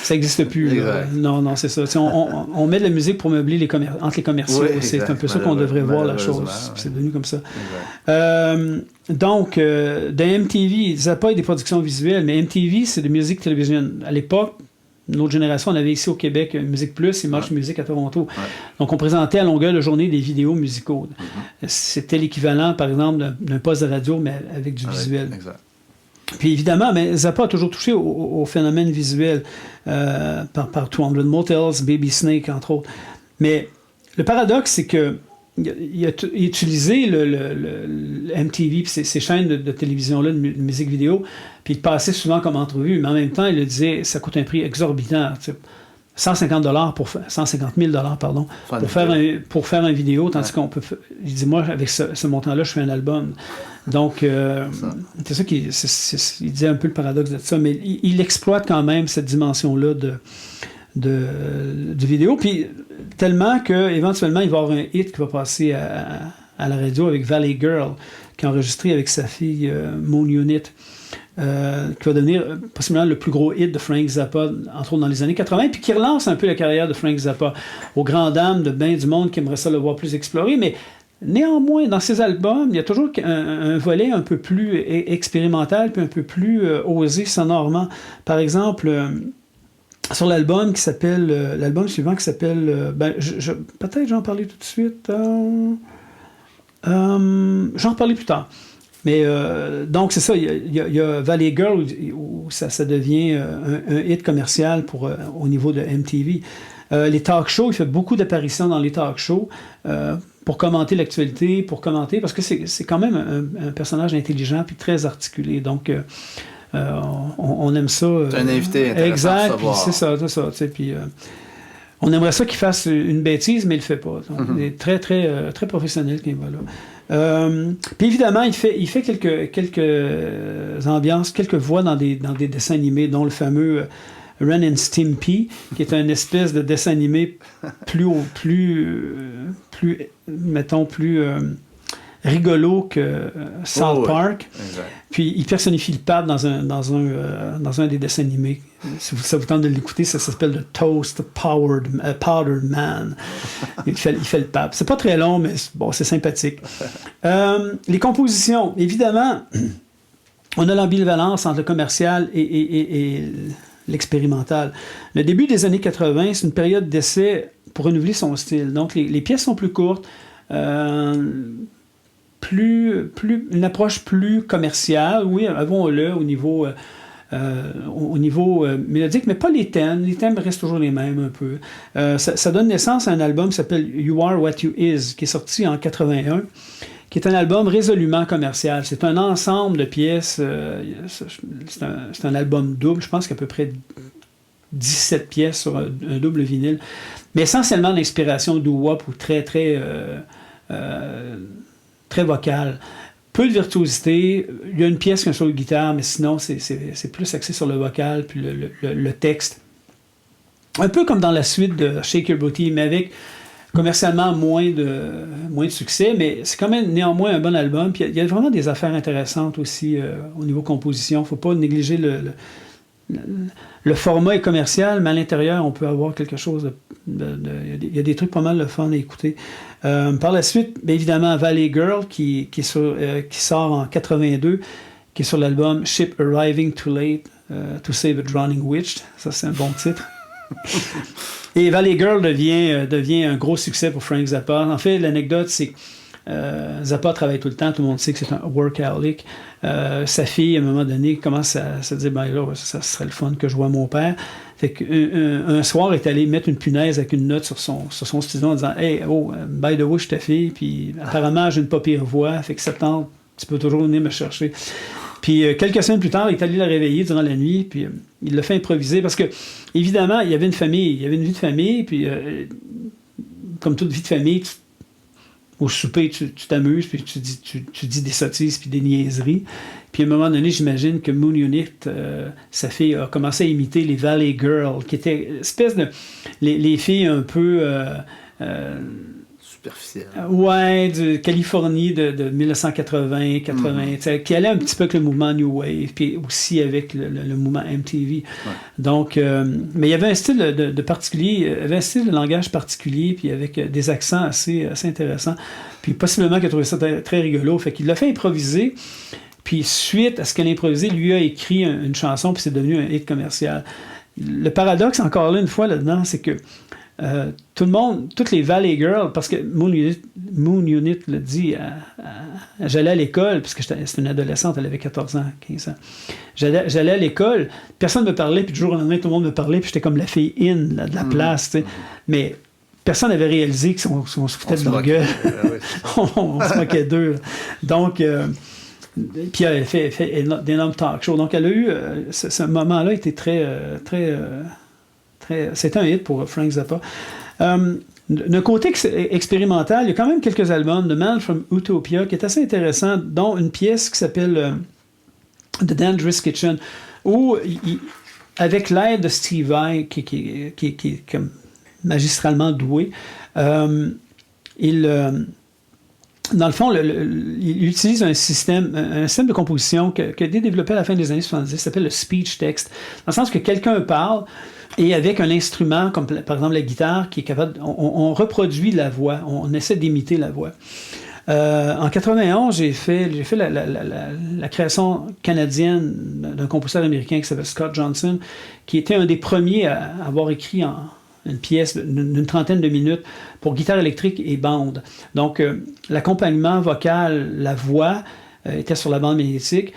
ça n'existe plus. Non, c'est ça. On met de la musique pour meubler entre les commerciaux. Oui, c'est un peu ça qu'on devrait voir la chose. Ouais. C'est devenu comme ça. Donc, de MTV, Zappa est des productions visuelles, mais MTV, c'est de musique télévision. À l'époque, notre génération, on avait ici au Québec Musique Plus et Marche Musique à Toronto. Ouais. Donc, on présentait à longueur de journée des vidéos musicaux. C'était l'équivalent, par exemple, d'un poste de radio, mais avec du visuel. Exact. Puis évidemment, Zappa a toujours touché au phénomène visuel par 200 Motels, Baby Snake, entre autres. Mais le paradoxe, c'est que il a utilisé le MTV, puis ces chaînes de télévision-là, de musique vidéo, puis il passait souvent comme entrevue, mais en même temps, il le disait, ça coûte un prix exorbitant. 150 000 pardon, pour faire une vidéo, tandis qu'on peut... Il dit, moi, avec ce montant-là, je fais un album. Donc, c'est ça qu'il disait un peu le paradoxe de ça, mais il exploite quand même cette dimension-là de vidéo, puis tellement qu'éventuellement, il va y avoir un hit qui va passer à la radio avec Valley Girl, qui a enregistré avec sa fille Moon Unit, qui va devenir possiblement le plus gros hit de Frank Zappa, entre autres dans les années 80, puis qui relance un peu la carrière de Frank Zappa, aux grandes dames de bien du monde qui aimerait ça le voir plus exploré, mais néanmoins, dans ses albums, il y a toujours un volet un peu plus expérimental, puis un peu plus osé sonorement. Par exemple... sur l'album l'album suivant qui s'appelle peut-être j'en parlais tout de suite j'en reparlerai plus tard, mais donc c'est ça, il y a Valley Girl où ça devient un hit commercial au niveau de MTV. Les talk shows, il fait beaucoup d'apparitions dans les talk shows pour commenter l'actualité, parce que c'est quand même un personnage intelligent puis très articulé, donc on aime ça. C'est un invité intéressant. Exact, puis c'est ça. Puis, on aimerait ça qu'il fasse une bêtise, mais il le fait pas. Donc, il est très, très, très professionnel quand il va là. Puis évidemment, il fait quelques ambiances, quelques voix dans des dessins animés, dont le fameux Ren and Stimpy, qui est un espèce de dessin animé plus rigolo que South Park. Exact. Puis il personnifie le pape dans un des dessins animés. Si ça vous tente de l'écouter, ça s'appelle The Toast Powdered Man. Il fait le pape. C'est pas très long, mais bon, c'est sympathique. Les compositions, évidemment, on a l'ambivalence entre le commercial et l'expérimental. Le début des années 80, c'est une période d'essai pour renouveler son style. Donc les pièces sont plus courtes. Une approche plus commerciale, oui, avons-le au niveau mélodique, mais pas les thèmes. Les thèmes restent toujours les mêmes un peu. Ça donne naissance à un album qui s'appelle You Are What You Is, qui est sorti en 81, qui est un album résolument commercial. C'est un ensemble de pièces. C'est un album double. Je pense qu'à peu près 17 pièces sur un double vinyle. Mais essentiellement d'inspiration doo-wop ou très vocale. Peu de virtuosité. Il y a une pièce qui a un solo de guitare, mais sinon, c'est plus axé sur le vocal puis le texte. Un peu comme dans la suite de Shake Your Booty, mais avec commercialement moins de succès, mais c'est quand même néanmoins un bon album. Puis il y a vraiment des affaires intéressantes aussi au niveau composition. Il ne faut pas négliger le format est commercial, mais à l'intérieur, on peut avoir quelque chose il y a des trucs pas mal de fun à écouter. Par la suite, bien évidemment, Valley Girl, qui sort en 82, qui est sur l'album Ship Arriving Too Late to Save a Drowning Witch. Ça, c'est un bon titre. Et Valley Girl devient un gros succès pour Frank Zappa. En fait, l'anecdote, c'est que Zappa travaille tout le temps, tout le monde sait que c'est un workaholic. Sa fille, à un moment donné, commence à se dire, ben là, ça serait le fun que je vois mon père. Fait qu'un soir, il est allé mettre une punaise avec une note sur son stylo en disant, hey, oh, by the way, je suis ta fille, puis apparemment, j'ai une pas pire voix, fait que septembre, tu peux toujours venir me chercher. Puis quelques semaines plus tard, il est allé la réveiller durant la nuit, puis il l'a fait improviser, parce que, évidemment, il y avait une famille, il y avait une vie de famille, puis comme toute vie de famille, au souper, tu t'amuses, puis tu dis des sottises, puis des niaiseries. Puis à un moment donné, j'imagine que Moon Unit, sa fille, a commencé à imiter les Valley Girls, qui étaient espèce de... les filles un peu... superficielles. Ouais, de Californie de 1980, 80, qui allait un petit peu avec le mouvement New Wave, puis aussi avec le mouvement MTV. Ouais. Donc, mais il y avait un style de particulier, il y avait un style de langage particulier, puis avec des accents assez intéressants. Puis possiblement qu'il a trouvé ça très rigolo, fait qu'il l'a fait improviser. Puis suite à ce qu'elle a improvisé, lui a écrit une chanson, puis c'est devenu un hit commercial. Le paradoxe, encore là, une fois là-dedans, c'est que tout le monde, toutes les Valley Girls, parce que Moon Unit le dit, j'allais à l'école, parce que c'était une adolescente, elle avait 14 ans, 15 ans. J'allais à l'école, personne ne me parlait, puis du jour au lendemain, tout le monde me parlait, puis j'étais comme la fille de la place, tu sais. Mais personne n'avait réalisé qu'on se foutait de leur gueule. On se moquait d'eux. Donc... puis elle a fait d'énormes talk shows. Donc elle a eu... ce moment-là était très... c'était un hit pour Frank Zappa. D'un côté expérimental, il y a quand même quelques albums de Man from Utopia qui est assez intéressant, dont une pièce qui s'appelle The Dangerous Kitchen, où avec l'aide de Steve Vai, qui est comme magistralement doué, dans le fond, il utilise un système de composition qui a été développé à la fin des années 70, qui s'appelle le speech text, dans le sens que quelqu'un parle, et avec un instrument, comme par exemple la guitare, qui est capable... On reproduit la voix, on essaie d'imiter la voix. En 91, j'ai fait la création canadienne d'un compositeur américain qui s'appelle Scott Johnson, qui était un des premiers à avoir écrit une pièce d'une trentaine de minutes pour guitare électrique et bande. Donc, l'accompagnement vocal, la voix, était sur la bande magnétique.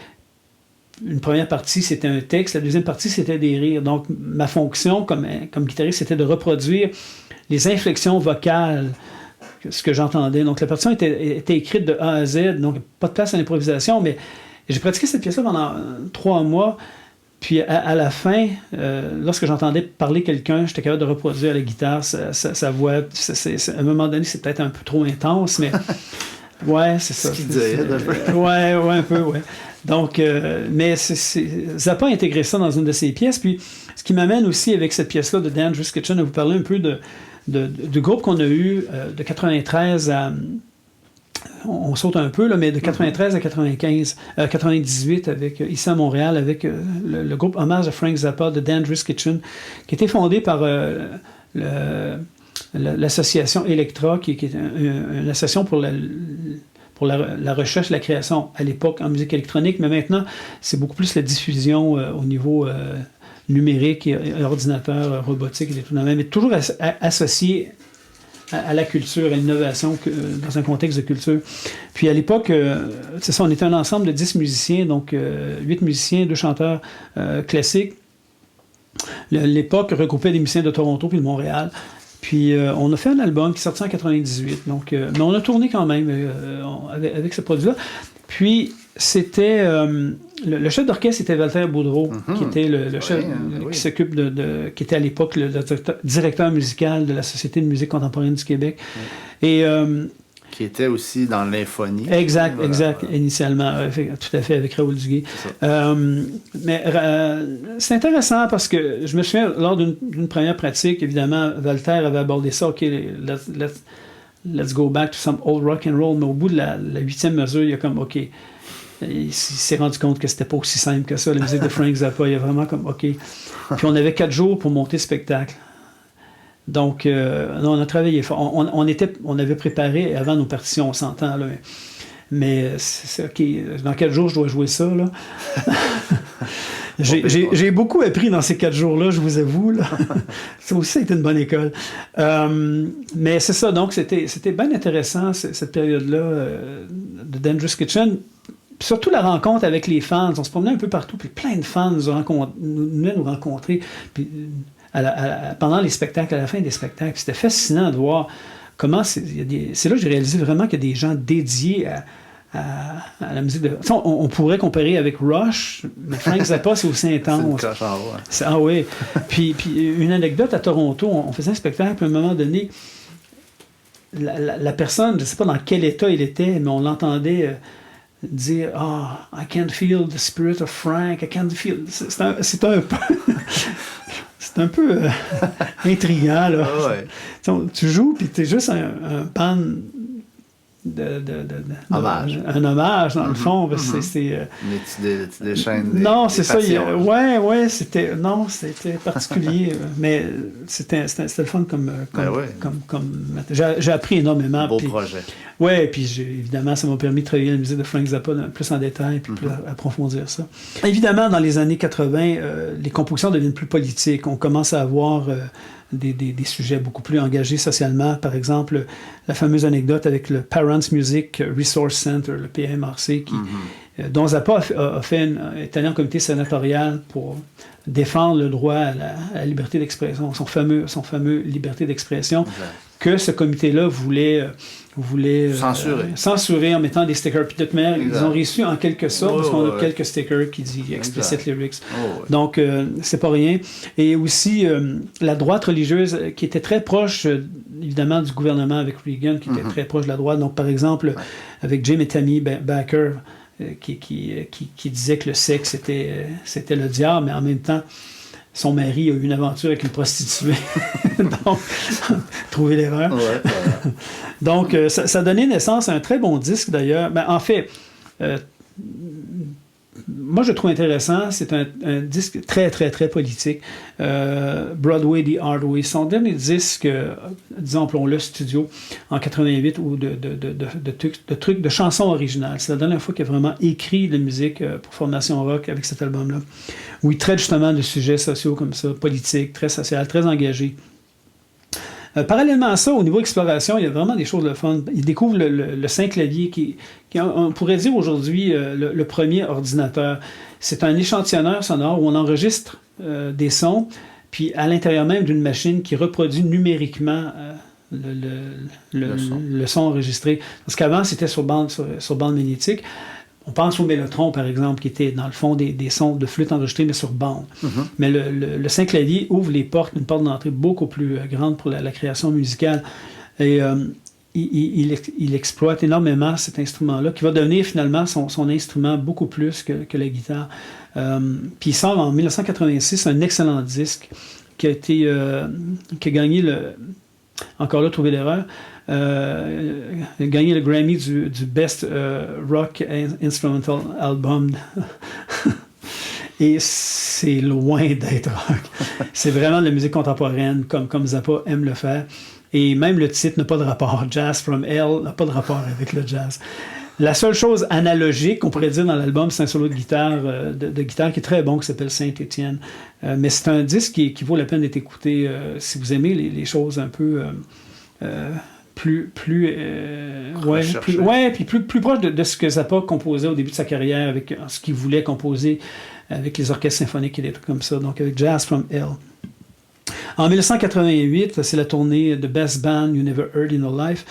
Une première partie, c'était un texte. La deuxième partie, c'était des rires. Donc, ma fonction comme guitariste, c'était de reproduire les inflexions vocales, ce que j'entendais. Donc, la partition était écrite de A à Z, donc pas de place à l'improvisation, mais j'ai pratiqué cette pièce-là pendant 3 mois. Puis à la fin, lorsque j'entendais parler quelqu'un, j'étais capable de reproduire à la guitare sa voix. À un moment donné, c'est peut-être un peu trop intense, mais ouais, c'est ça. Ce qu'il disait, un peu. Ouais, un peu, ouais. Donc, mais Zappa a intégré ça dans une de ses pièces. Puis, ce qui m'amène aussi avec cette pièce-là de Dangerous Kitchen à vous parler un peu du groupe qu'on a eu de 93 à... On saute un peu, là, mais de 93 à 98 avec, ici à Montréal, avec le groupe Hommage à Frank Zappa de Dangerous Kitchen, qui était fondé par l'association Electra, qui est une association pour la recherche et la création à l'époque en musique électronique, mais maintenant, c'est beaucoup plus la diffusion au niveau numérique et ordinateur, robotique et tout de même, mais toujours associé à la culture, à l'innovation dans un contexte de culture. Puis à l'époque, c'est ça, on était un ensemble de 10 musiciens, donc 8 musiciens, 2 chanteurs classiques. L'époque regroupait des musiciens de Toronto puis de Montréal. Puis on a fait un album qui est sorti en 98. Donc, mais on a tourné quand même avec ce produit-là. Puis c'était le chef d'orchestre était Walter Boudreau, qui était le chef qui s'occupe qui était à l'époque le directeur musical de la Société de musique contemporaine du Québec. Et qui était aussi dans l'Infonie. Exact, initialement, tout à fait, avec Raoul Duguay. Mais c'est intéressant parce que je me souviens, lors d'une première pratique, évidemment, Walter avait abordé ça, OK, let's go back to some old rock and roll, mais au bout de la 8e mesure, il y a comme, OK, il s'est rendu compte que c'était pas aussi simple que ça, la musique de Frank Zappa, il y a vraiment comme, OK. Puis on avait 4 jours pour monter le spectacle. Donc, non, on a travaillé fort. On avait préparé avant nos partitions, on s'entend, là. Mais c'est OK, dans 4 jours, je dois jouer ça, là. J'ai beaucoup appris dans ces 4 jours-là, je vous avoue, là. Ça aussi, c'était une bonne école. Mais c'est ça, donc c'était bien intéressant, cette période-là de Dangerous Kitchen. Puis surtout la rencontre avec les fans. On se promenait un peu partout, puis plein de fans venaient nous rencontrer. Puis, pendant les spectacles, à la fin des spectacles. C'était fascinant de voir comment c'est là que j'ai réalisé vraiment qu'il y a des gens dédiés à la musique de... On pourrait comparer avec Rush, mais Frank Zappa, c'est aussi intense. Ah oui. Puis une anecdote à Toronto, on faisait un spectacle, puis à un moment donné, la personne, je ne sais pas dans quel état il était, mais on l'entendait dire « I can't feel the spirit of Frank, I can't feel... » C'est un peu... C'est un peu intriguant, là. Ah ouais. Tu joues, puis tu es juste un band un hommage, dans le fond. Parce que mais tu déchaînes non, c'est ça. C'était particulier. Mais c'était le fun comme j'ai appris énormément. Beau projet. Oui, puis évidemment, ça m'a permis de travailler la musique de Frank Zappa plus en détail, puis plus approfondir ça. Évidemment, dans les années 80, les compositions deviennent plus politiques. On commence à avoir des sujets beaucoup plus engagés socialement. Par exemple, la fameuse anecdote avec le Parents Music Resource Center, le PMRC, dont Zappa est allé en comité sénatorial pour défendre le droit à la liberté d'expression, son fameux liberté d'expression, que ce comité-là voulait censurer en mettant des stickers. Puis de toute manière, ils ont réussi en quelque sorte, parce qu'on a quelques stickers qui disent explicit lyrics. Donc, c'est pas rien. Et aussi, la droite religieuse, qui était très proche, évidemment, du gouvernement avec Reagan, qui était très proche de la droite. Donc, par exemple, avec Jim et Tammy Bakker, qui disait que le sexe, c'était le diable, mais en même temps, son mari a eu une aventure avec une prostituée. Donc, trouver l'erreur. Donc, ça a donné naissance à un très bon disque, d'ailleurs. Ben, en fait, moi, je le trouve intéressant. C'est un disque très, très, très politique. Broadway, The Hard Way. Son dernier disque, disons, appelons-le studio, en 88, ou de chansons originales. C'est la dernière fois qu'il a vraiment écrit de la musique pour Formation Rock avec cet album-là, où il traite justement de sujets sociaux comme ça, politiques, très social, très engagés. Parallèlement à ça, au niveau exploration, il y a vraiment des choses de fun. Il découvre le Synclavier, qui on pourrait dire aujourd'hui le premier ordinateur. C'est un échantillonneur sonore où on enregistre des sons, puis à l'intérieur même d'une machine qui reproduit numériquement le son enregistré. Parce qu'avant, c'était sur bande magnétique. On pense au Mellotron, par exemple, qui était dans le fond des sons de flûte enregistrés, mais sur bande. Mais le Synclavier ouvre une porte d'entrée beaucoup plus grande pour la création musicale. Et il exploite énormément cet instrument-là, qui va devenir finalement son instrument beaucoup plus que la guitare. Puis il sort en 1986 un excellent disque qui a gagné encore là, trouver l'erreur. Gagné le Grammy du Best Rock Instrumental Album. Et c'est loin d'être rock. C'est vraiment de la musique contemporaine, comme Zappa aime le faire. Et même le titre n'a pas de rapport. Jazz from Hell n'a pas de rapport avec le jazz. La seule chose analogique qu'on pourrait dire dans l'album, c'est un solo de guitare, de guitare qui est très bon, qui s'appelle Saint-Étienne. Mais c'est un disque qui vaut la peine d'être écouté si vous aimez les choses un peu... plus proche de ce que Zappa composait au début de sa carrière, avec ce qu'il voulait composer avec les orchestres symphoniques et des trucs comme ça, donc avec Jazz from Hell. En 1988, c'est la tournée The Best Band You Never Heard in Your Life,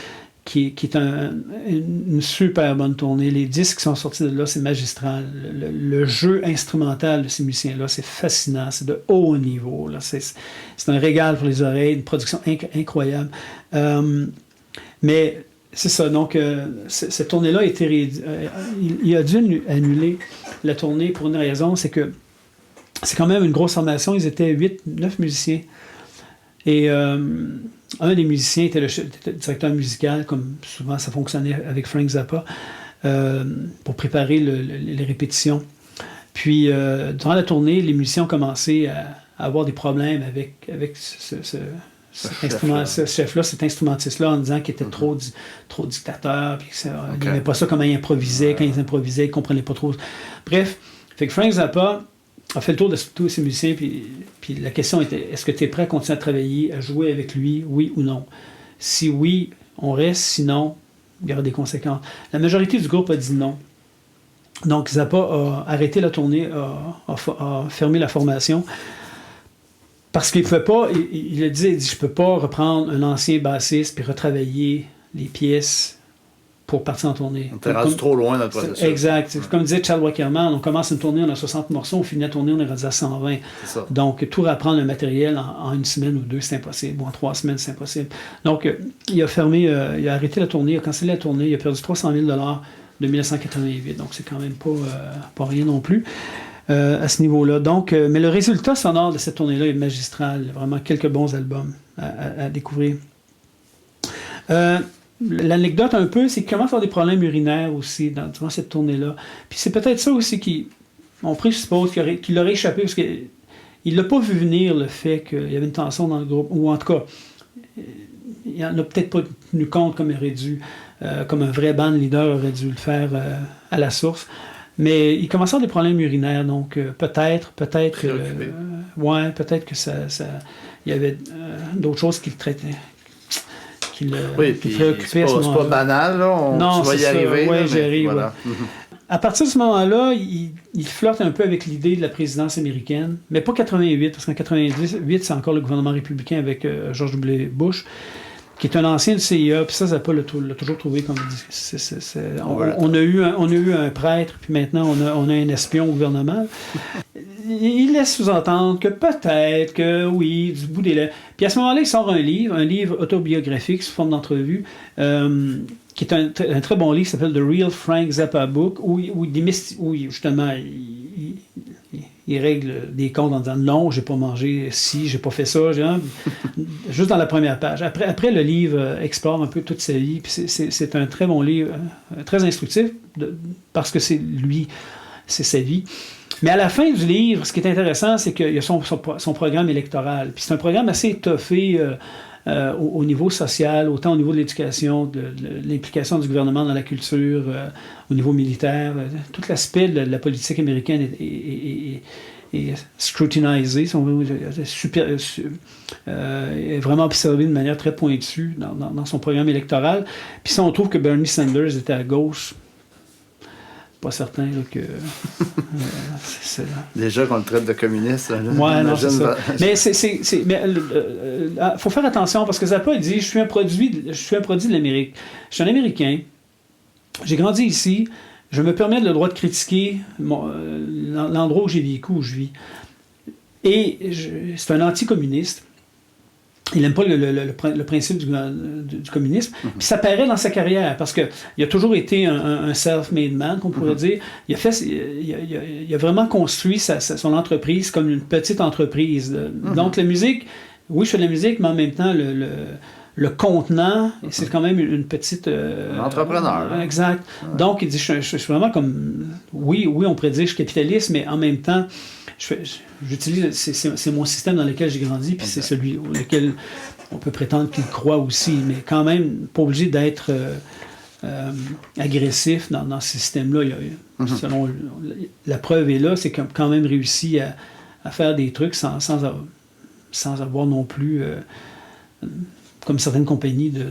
qui est une super bonne tournée. Les disques qui sont sortis de là, c'est magistral. Le jeu instrumental de ces musiciens-là, c'est fascinant. C'est de haut niveau. Là. C'est un régal pour les oreilles, une production incroyable. Mais c'est ça. Donc, cette tournée-là a été il a dû annuler la tournée pour une raison, c'est que c'est quand même une grosse formation. Ils étaient 8-9 musiciens. Et un des musiciens était le directeur musical, comme souvent ça fonctionnait avec Frank Zappa, pour préparer les répétitions. Puis, durant la tournée, les musiciens ont commencé à avoir des problèmes avec ce chef-là, cet instrumentiste-là, en disant qu'il était trop dictateur, puis qu'il n'aimait pas ça, comment il improvisait. Quand ils improvisaient, il ne comprenait pas trop. Bref, fait que Frank Zappa a fait le tour de tous ces musiciens, puis la question était, est-ce que tu es prêt à continuer à travailler, à jouer avec lui, oui ou non? Si oui, on reste, sinon, il y aura des conséquences. La majorité du groupe a dit non. Donc, Zappa a arrêté la tournée, a fermé la formation, parce qu'il ne pouvait pas, il a dit, je ne peux pas reprendre un ancien bassiste puis retravailler les pièces pour partir en tournée. On était rendu trop loin dans le processus. Exact. Comme disait Chad Wackerman, on commence une tournée, on a 60 morceaux, on finit la tournée, on est rendu à 120. Donc, tout reprendre le matériel en une semaine ou deux, c'est impossible. Ou en 3 semaines, c'est impossible. Donc, il a arrêté la tournée, il a cancellé la tournée, il a perdu 300 000 $ de 1988. Donc, c'est quand même pas rien non plus à ce niveau-là. Donc, mais le résultat sonore de cette tournée-là est magistral. Vraiment, quelques bons albums à découvrir. L'anecdote un peu, c'est qu'il commence à avoir des problèmes urinaires aussi durant cette tournée-là. Puis c'est peut-être ça aussi on présuppose qu'il aurait échappé, parce qu'il ne l'a pas vu venir, le fait qu'il y avait une tension dans le groupe, ou en tout cas, il n'en a peut-être pas tenu compte comme il aurait dû, comme un vrai band leader aurait dû le faire à la source. Mais il commençait à avoir des problèmes urinaires, donc peut-être que peut-être que ça il y avait d'autres choses qui le traitaient. Oui, puis c'est pas banal, là. Tu vas y arriver. Oui, j'y arrive. Voilà. Ouais. À partir de ce moment-là, il flirte un peu avec l'idée de la présidence américaine, mais pas 88, parce qu'en 88, c'est encore le gouvernement républicain avec George W. Bush, qui est un ancien du CIA, puis ça, Zappa l'a toujours trouvé comme... On a eu un prêtre, puis maintenant, on a un espion au gouvernement. Il laisse sous-entendre que peut-être que, oui, du bout des lèvres. Puis à ce moment-là, il sort un livre autobiographique sous forme d'entrevue, qui est un très bon livre, qui s'appelle The Real Frank Zappa Book, où justement, il règle des comptes en disant non, j'ai pas mangé ci, j'ai pas fait ça, juste dans la première page. Après le livre explore un peu toute sa vie, puis c'est un très bon livre, très instructif, parce que c'est sa vie. Mais à la fin du livre, ce qui est intéressant, c'est qu'il y a son programme électoral. Puis c'est un programme assez étoffé au niveau social, autant au niveau de l'éducation, de l'implication du gouvernement dans la culture, au niveau militaire. Tout l'aspect de la politique américaine est scrutinisé, si on veut, est vraiment observé de manière très pointue dans son programme électoral. Puis ça, on trouve que Bernie Sanders était à gauche. Pas certain là, que... Déjà qu'on le traite de communiste. Oui, non, c'est ça. Mais faut faire attention, parce que Zappa dit, je suis un produit de l'Amérique. Je suis un Américain. J'ai grandi ici. Je me permets le droit de critiquer l'endroit où j'ai vécu, où je vis. Et c'est un anticommuniste. Il n'aime pas le principe du communisme. Puis ça paraît dans sa carrière, parce qu'il a toujours été un self-made man, qu'on pourrait dire. Il a vraiment construit son entreprise comme une petite entreprise. Donc la musique, oui, je fais de la musique, mais en même temps, le contenant, c'est quand même une petite... entrepreneur. Exact. Donc, il dit, je suis vraiment comme... Oui, on pourrait dire que je suis capitaliste, mais en même temps... J'utilise, c'est mon système dans lequel j'ai grandi, puis c'est celui auquel on peut prétendre qu'il croit aussi, mais quand même pas obligé d'être agressif dans ce système-là. Selon la preuve est là, c'est qu'il a quand même réussi à faire des trucs sans avoir non plus, comme certaines compagnies, de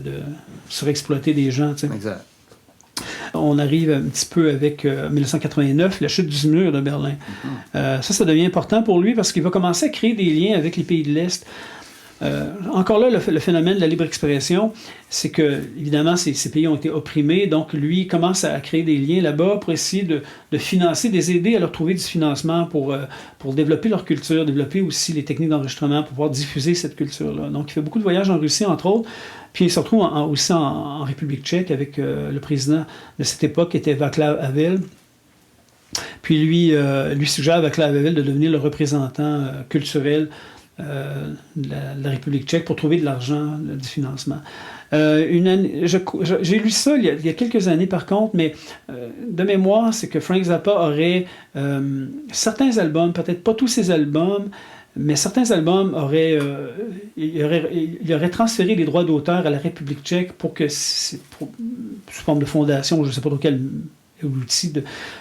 surexploiter des gens. T'sais. Exact. On arrive un petit peu avec 1989, la chute du mur de Berlin. Ça devient important pour lui parce qu'il va commencer à créer des liens avec les pays de l'Est. encore là, le phénomène de la libre expression, c'est que, évidemment, ces pays ont été opprimés, donc lui commence à créer des liens là-bas pour essayer de financer, de les aider à leur trouver du financement pour développer leur culture, développer aussi les techniques d'enregistrement pour pouvoir diffuser cette culture-là. Donc, il fait beaucoup de voyages en Russie, entre autres, puis il se retrouve aussi en République tchèque avec le président de cette époque, qui était Václav Havel. Puis lui suggère à Václav Havel de devenir le représentant culturel de la République tchèque pour trouver de l'argent, du financement. J'ai lu ça il y a quelques années par contre, mais de mémoire, c'est que Frank Zappa aurait certains albums, peut-être pas tous ses albums, mais certains albums il aurait transféré les droits d'auteur à la République tchèque pour que, sous forme de fondation, je ne sais pas trop quel outil,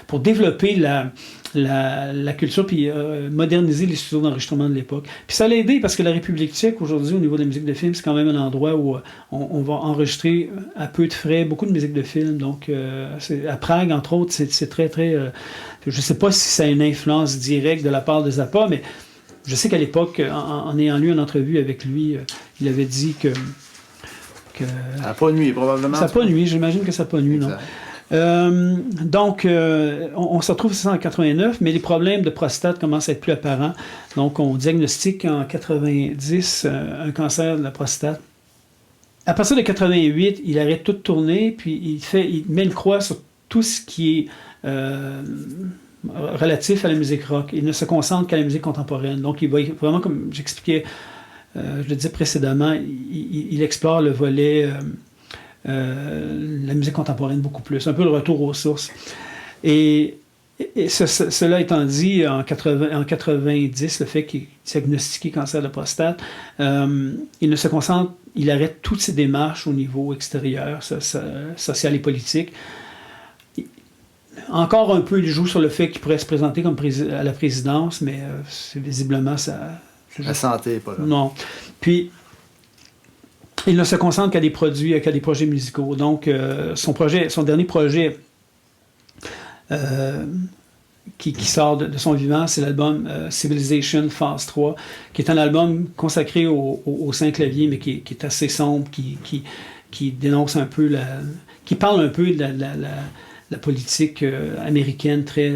pour développer la culture puis moderniser les studios d'enregistrement de l'époque. Puis ça l'a aidé parce que la République tchèque, aujourd'hui, au niveau de la musique de film, c'est quand même un endroit où on va enregistrer à peu de frais beaucoup de musique de film. Donc, à Prague, entre autres, c'est très, très... je ne sais pas si ça a une influence directe de la part de Zappa, mais je sais qu'à l'époque, en ayant lu une entrevue avec lui, il avait dit que ça n'a pas nuit, probablement. Ça n'a pas nuit, j'imagine que ça n'a pas nuit, non. Donc, on se retrouve en 89, mais les problèmes de prostate commencent à être plus apparents. Donc, on diagnostique en 90 un cancer de la prostate. À partir de 88, il arrête tout de tourner, puis il met une croix sur tout ce qui est relatif à la musique rock. Il ne se concentre qu'à la musique contemporaine. Donc, il va vraiment, comme j'expliquais, je le disais précédemment, il explore le volet... la musique contemporaine beaucoup plus, un peu le retour aux sources. Et cela étant dit, en 90, le fait qu'il est diagnostiqué cancer de la prostate, il ne se concentre, il arrête toutes ses démarches au niveau extérieur, social et politique. Encore un peu, il joue sur le fait qu'il pourrait se présenter comme à la présidence, mais c'est visiblement ça. La santé n'est pas là. Non. Puis, il ne se concentre qu'à des projets musicaux. Donc, son dernier projet qui sort de son vivant, c'est l'album Civilization Phase 3, qui est un album consacré au Saint-Clavier, mais qui est assez sombre, qui dénonce un peu qui parle un peu de la politique américaine très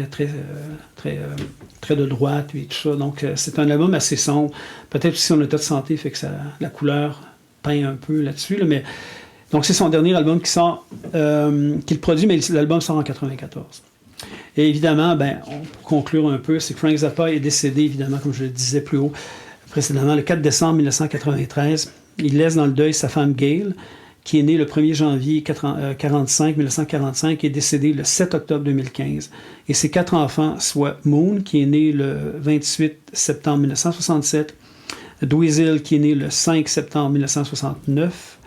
de droite et tout ça. Donc, c'est un album assez sombre. Peut-être aussi son état de santé fait que la couleur peint un peu là-dessus. Mais donc, c'est son dernier album qui sort, qu'il produit, mais l'album sort en 94. Et évidemment, pour conclure un peu, c'est que Frank Zappa est décédé, évidemment, comme je le disais plus haut précédemment, le 4 décembre 1993. Il laisse dans le deuil sa femme Gail, qui est née le 1er janvier 1945, et est décédée le 7 octobre 2015. Et ses 4 enfants, soit Moon, qui est né le 28 septembre 1967, Dweezil, qui est né le 5 septembre 1969,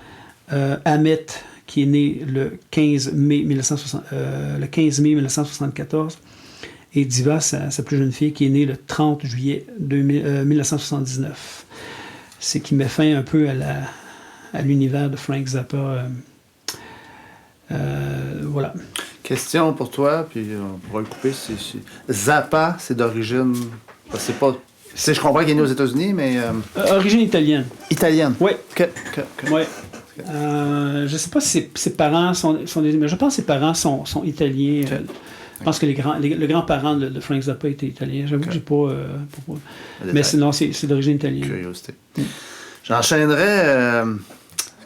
Ahmet, qui est né le 15 mai 1974, et Diva, sa plus jeune fille, qui est née le 30 juillet 1979. C'est qui met fin un peu à l'univers de Frank Zappa. Voilà. Question pour toi, puis on pourra le couper. Zappa, c'est d'origine... je comprends qu'il est né aux États-Unis, mais... Origine italienne. Italienne? Oui. Oui. Je ne sais pas si ses parents sont des... Mais je pense que ses parents sont italiens. Okay. Je pense que le grand-parent de Frank Zappa était italien. J'avoue que j'ai pas... mais sinon, c'est d'origine italienne. Curiosité. J'enchaînerais...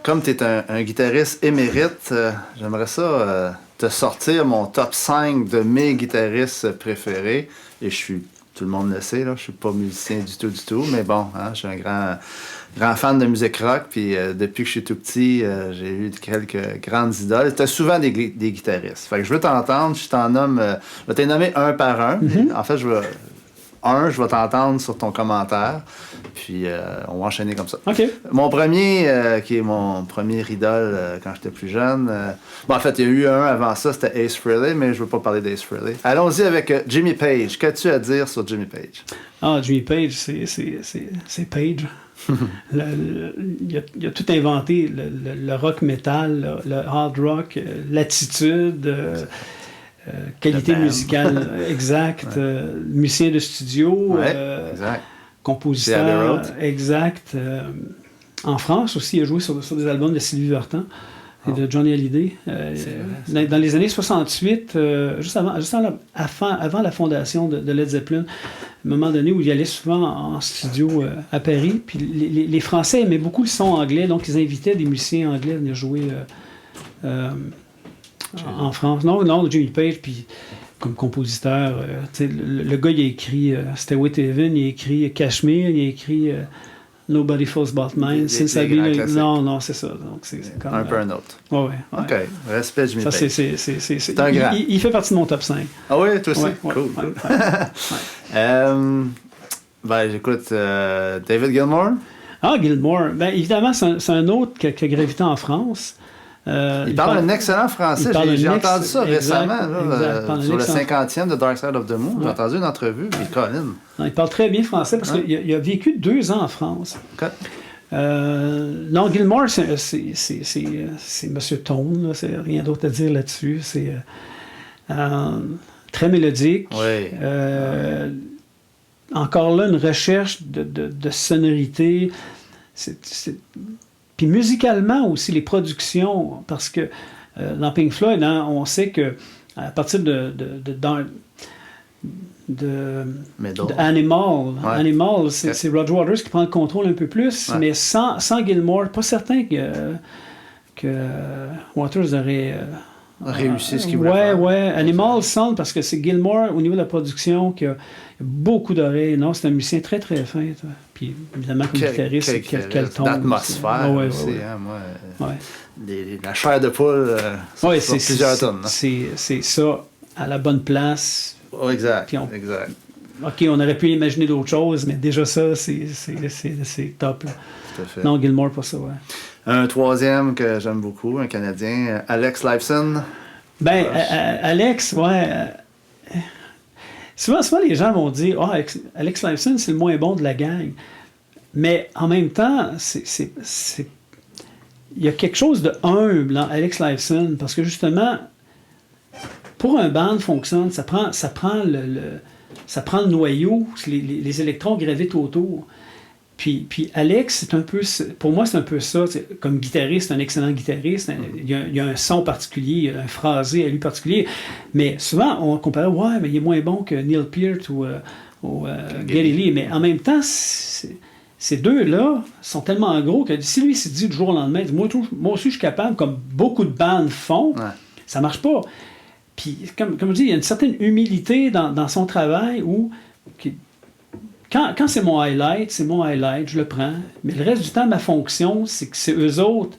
comme tu es un guitariste émérite, j'aimerais ça te sortir mon top 5 de mes guitaristes préférés. Et tout le monde le sait, là, je suis pas musicien du tout, mais bon, je suis un grand fan de musique rock, puis depuis que je suis tout petit, j'ai eu quelques grandes idoles. Tu as souvent des guitaristes. Fait que je veux t'entendre, je vais t'en nommer un par un. Mm-hmm. En fait, je vais t'entendre sur ton commentaire, puis on va enchaîner comme ça. Okay. Mon premier, qui est mon premier idole quand j'étais plus jeune, en fait, il y a eu un avant ça, c'était Ace Frehley, mais je veux pas parler d'Ace Frehley. Allons-y avec Jimmy Page. Qu'as-tu à dire sur Jimmy Page? Jimmy Page, c'est Page. Il a tout inventé, le rock metal, le hard rock, l'attitude... qualité musicale exacte, musicien de studio, exact. compositeur exact. En France aussi, il a joué sur des albums de Sylvie Vartan et de Johnny Hallyday. Dans les années 68, juste avant la fondation de Led Zeppelin, à un moment donné où il allait souvent en studio à Paris, puis les Français aimaient beaucoup le son anglais, donc ils invitaient des musiciens anglais à venir jouer en France. Non, Jimmy Page, puis comme compositeur, le gars, il a écrit Stairway to Heaven, il a écrit Kashmir, il a écrit Nobody Falls But Mine. Non, c'est ça. Donc, c'est comme, un peu un autre. Ouais. OK. Respect, Jimmy Page. C'est un grand. Il fait partie de mon top 5. Ah oui, toi aussi? Ouais, cool. Ouais. J'écoute David Gilmour. Ah, Gilmour. Ben, évidemment, c'est un autre qui a gravité en France. Il parle un excellent français. J'ai entendu ça récemment, sur le 50e de Dark Side of the Moon. J'ai entendu une entrevue, puis Colin. Il parle très bien français parce qu'il a vécu 2 ans en France. Okay. Non, Gilmour, c'est M. Tone, c'est rien d'autre à dire là-dessus. C'est très mélodique. Oui. Encore là, une recherche de sonorité. Puis musicalement aussi, les productions, parce que dans Pink Floyd, on sait que à partir de Animal, Animal, c'est Roger Waters qui prend le contrôle un peu plus, mais sans Gilmour, pas certain que Waters aurait réussi ce qu'il voulait faire. Ouais, Animal semble, parce que c'est Gilmour au niveau de la production qui a beaucoup d'oreilles. Non, c'est un musicien très très fin. Puis évidemment, comme guitariste, quel ton. L'atmosphère aussi. Moi, la chair de poule, c'est plusieurs tonnes. C'est ça, à la bonne place. Oh, exact. Exact. OK, on aurait pu imaginer d'autres choses, mais déjà ça, c'est top. Là. Tout à fait. Non, Gilmour, pas ça, ouais. Un troisième que j'aime beaucoup, un Canadien, Alex Lifeson. Ben, Alex, ouais. Souvent, les gens vont dire « Ah, Alex Lifeson, c'est le moins bon de la gang. » Mais en même temps, il y a quelque chose de humble dans Alex Lifeson, parce que justement, pour un band fonctionne, ça prend le noyau, les électrons gravitent autour. Puis Alex, pour moi, c'est un peu ça. Comme guitariste, un excellent guitariste. Il y a un son particulier, un phrasé à lui particulier. Mais souvent, on compare, ouais, mais il est moins bon que Neil Peart ou Geddy Lee. Mais en même temps, ces deux-là sont tellement gros que si lui s'est dit du jour au lendemain, moi aussi, je suis capable, comme beaucoup de bandes font, ça marche pas. Puis, comme je dis, il y a une certaine humilité dans son travail où... Quand c'est mon highlight, je le prends. Mais le reste du temps, ma fonction, c'est que c'est eux autres,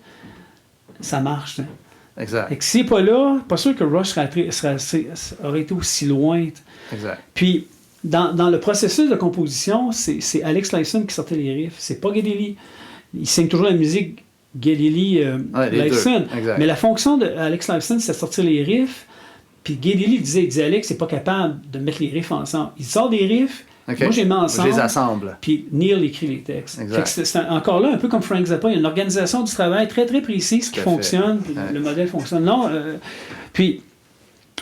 ça marche. Hein. Exact. Et que s'il n'est pas là, pas sûr que Rush aurait été aussi loin. Exact. Puis, dans le processus de composition, c'est Alex Lifeson qui sortait les riffs. C'est pas Geddy Lee. Il signe toujours la musique Geddy Lee, Lifeson. Mais la fonction d'Alex Lifeson, c'est de sortir les riffs. Puis Geddy Lee disait Alex n'est pas capable de mettre les riffs ensemble. Il sort des riffs. Okay. Moi, j'ai mis ensemble. Je les assemble. Puis Neil écrit les textes. C'est encore là, un peu comme Frank Zappa, il y a une organisation du travail très, très précise qui fonctionne. Le modèle fonctionne. Non, puis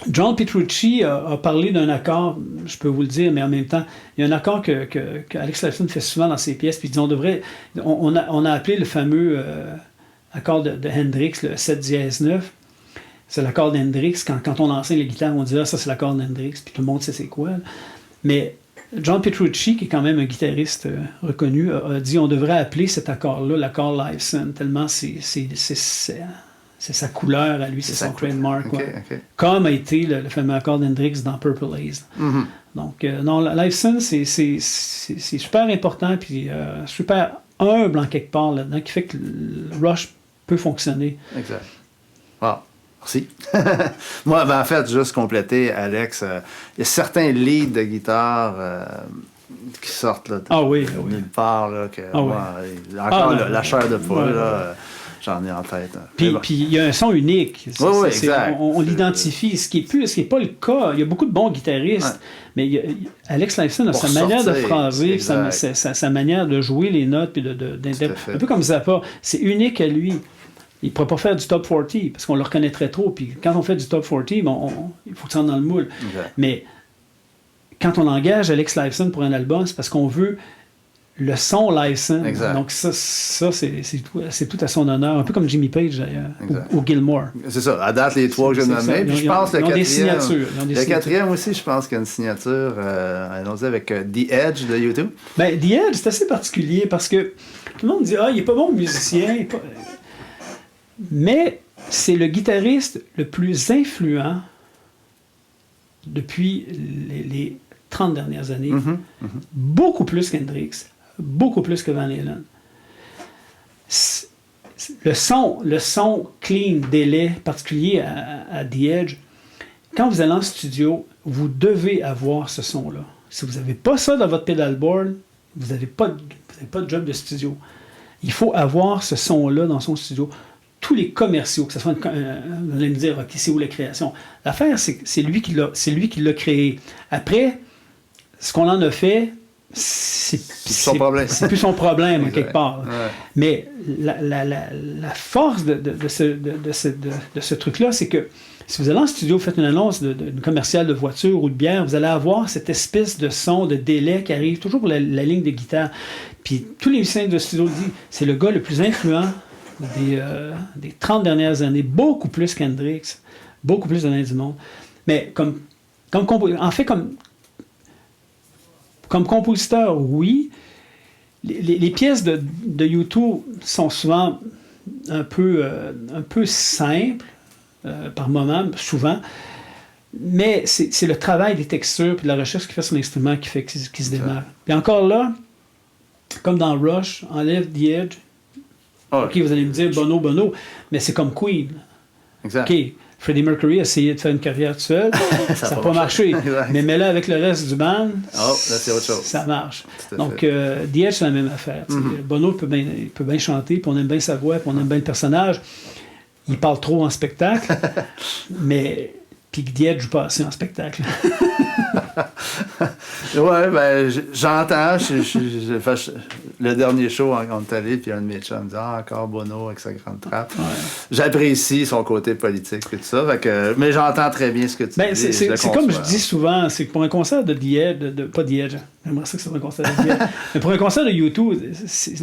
John Petrucci a parlé d'un accord, je peux vous le dire, mais en même temps, il y a un accord que Alex Lifeson fait souvent dans ses pièces. Puis on a appelé le fameux accord de Hendrix, le 7 dièse 9. C'est l'accord d'Hendrix. Quand on enseigne les guitares, on dit ça c'est l'accord d'Hendrix. Puis tout le monde sait c'est quoi. Mais John Petrucci, qui est quand même un guitariste reconnu, a dit on devrait appeler cet accord-là l'accord Lifeson, tellement c'est sa couleur à lui, c'est son trademark. Okay. Comme a été le fameux accord d'Hendrix dans Purple Haze. Mm-hmm. Donc, non, Lifeson, c'est super important, puis super humble en quelque part là-dedans, qui fait que le Rush peut fonctionner. Exact. Wow. Merci. Moi, en fait, juste compléter, Alex, il y a certains leads de guitare qui sortent là, nulle part. Là, encore la chair de poule, j'en ai en tête. Puis il y a un son unique. Exact. On l'identifie, ce qui n'est pas le cas. Il y a beaucoup de bons guitaristes, mais Alex Lifeson a sa manière de phraser, sa manière de jouer les notes, puis un peu comme Zappa. C'est unique à lui. Il ne pourrait pas faire du top 40 parce qu'on le reconnaîtrait trop. Puis quand on fait du top 40, il faut que ça rentre dans le moule. Okay. Mais quand on engage Alex Lifeson pour un album, c'est parce qu'on veut le son license. Exact. Donc ça c'est tout à son honneur. Un peu comme Jimmy Page, d'ailleurs, ou Gilmour. C'est ça. À date, les trois que j'ai nommés. Puis je pense le quatrième aussi, je pense qu'il y a une signature, allons-y, avec The Edge de YouTube. Ben, The Edge, c'est assez particulier parce que tout le monde dit « Ah, il est pas bon musicien. » Mais c'est le guitariste le plus influent depuis les 30 dernières années. Beaucoup plus qu'Hendrix, beaucoup plus que Van Halen. Le son clean, délai particulier à The Edge, quand vous allez en studio, vous devez avoir ce son-là. Si vous n'avez pas ça dans votre pedalboard, vous n'avez pas de job de studio. Il faut avoir ce son-là dans son studio. Tous les commerciaux, que ce soit vous allez me dire, OK, c'est où la création? L'affaire, c'est lui qui l'a créé. Après, ce qu'on en a fait, c'est plus son problème, quelque part. Ouais. Mais la force de ce truc-là, c'est que si vous allez en studio, vous faites une annonce d'une commerciale de voiture ou de bière, vous allez avoir cette espèce de son, de délai qui arrive toujours pour la ligne de guitare. Puis tous les musiciens de studio disent, c'est le gars le plus influent des 30 dernières années, beaucoup plus qu'Hendrix, beaucoup plus de l'un du monde. Mais comme compositeur, oui. Les pièces de YouTube sont souvent un peu simples, par moments, souvent. Mais c'est le travail des textures et de la recherche qu'il fait sur l'instrument qui fait qu'il se démarre. Puis encore là, comme dans Rush, enlève The Edge. OK, vous allez me dire Bono, mais c'est comme Queen. Exact. OK, Freddie Mercury a essayé de faire une carrière tout seul, ça n'a pas marché. Mais mets-le avec le reste du band, là, c'est autre chose. Ça marche. Donc, The Edge, c'est la même affaire. Bono peut bien chanter, puis on aime bien sa voix, puis on aime bien le personnage. Il parle trop en spectacle, mais puis The Edge joue pas assez en spectacle. Ouais, ben, j'entends. Le dernier show, on est allé, puis un de mes chums me dit encore Bono avec sa grande trappe. Ouais. J'apprécie son côté politique et tout ça. Mais j'entends très bien ce que tu dis. C'est comme je dis souvent, c'est que pour un concert de The Edge, pas The Edge, j'aimerais ça que ce soit un concert de The Edge, mais pour un concert de YouTube, si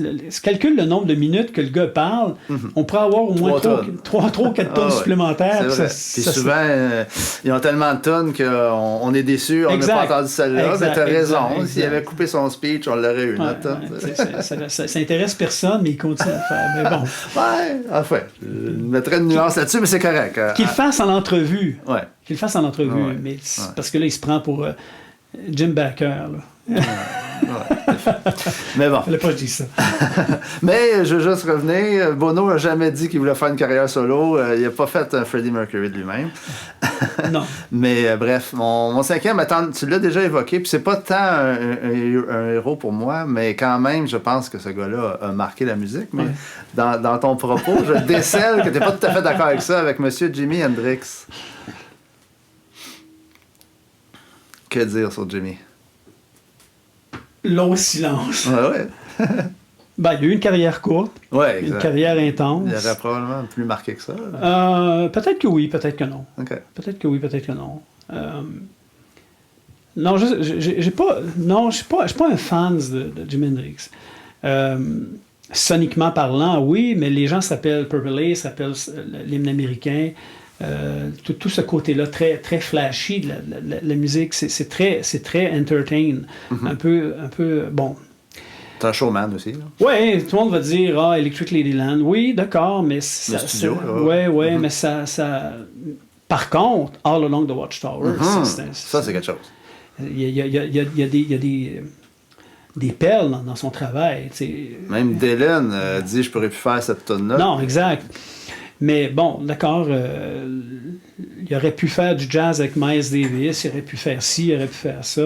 calcule le nombre de minutes que le gars parle, on pourrait avoir au moins 3 ou 4 tonnes supplémentaires. Puis souvent, ils ont tellement de tonnes qu'on est déçus, on n'a pas entendu celle-là. Mais t'as raison, s'il avait coupé son speech, on l'aurait eu. Ça intéresse personne, mais il continue à le faire. Mais bon. Ouais, enfin, je mettrais une nuance là-dessus, mais c'est correct. Qu'il le fasse en entrevue. Ouais. Qu'il le fasse en entrevue. Ouais. Mais parce que là, il se prend pour Jim Bakker. Là. Mais bon. Fallait pas que je dise ça. Mais je veux juste revenir. Bono n'a jamais dit qu'il voulait faire une carrière solo. Il n'a pas fait un Freddie Mercury de lui-même. Non. Mais bref, mon cinquième, attends, tu l'as déjà évoqué, puis c'est pas tant un héros pour moi, mais quand même, je pense que ce gars-là a marqué la musique. Mais dans ton propos, je décèle que tu n'es pas tout à fait d'accord avec ça, avec M. Jimi Hendrix. Que dire sur Jimi? Long silence. Ouais. Ben, il a eu une carrière courte, une carrière intense. Il aurait probablement plus marqué que ça. Peut-être que oui, peut-être que non. Okay. Peut-être que oui, peut-être que non. Non, j'ai pas. Non, je suis pas un fan de Jimi Hendrix. Soniquement parlant, oui, mais les gens s'appellent Purple Haze, s'appellent l'hymne américain. Tout ce côté-là très très flashy de la musique, c'est très entertain, un peu bon. T'es un showman aussi, là. Ouais, tout le monde va dire Electric Ladyland. Oui, d'accord, mais ça, studio, mais ça. Par contre, All Along the Watchtower, ça c'est quelque chose. Il y a des perles dans son travail. T'sais. Même Dylan dit je pourrais plus faire cette tonne-là. Non, exact. Mais bon, d'accord, il aurait pu faire du jazz avec Miles Davis, il aurait pu faire ci, il aurait pu faire ça.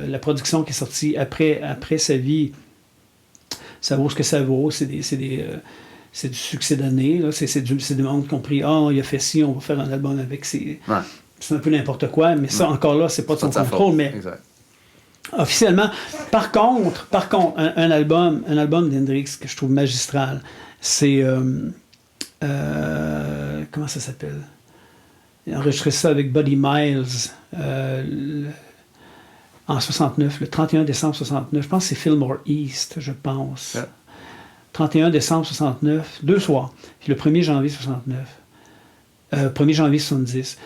La production qui est sortie après sa vie, ça vaut ce que ça vaut. C'est du succès d'année. C'est du monde qui ont pris il a fait ci, on va faire un album avec. C'est un peu n'importe quoi, mais ça, encore là, c'est pas de son contrôle. Mais exact. Officiellement, par contre, un album d'Hendrix que je trouve magistral, c'est. Comment ça s'appelle? Il a enregistré ça avec Buddy Miles. en 69, le 31 décembre 69. Je pense que c'est Fillmore East, je pense. Yeah. 31 décembre 69, 2 soirs. Puis le 1er janvier 69. 1er janvier 70.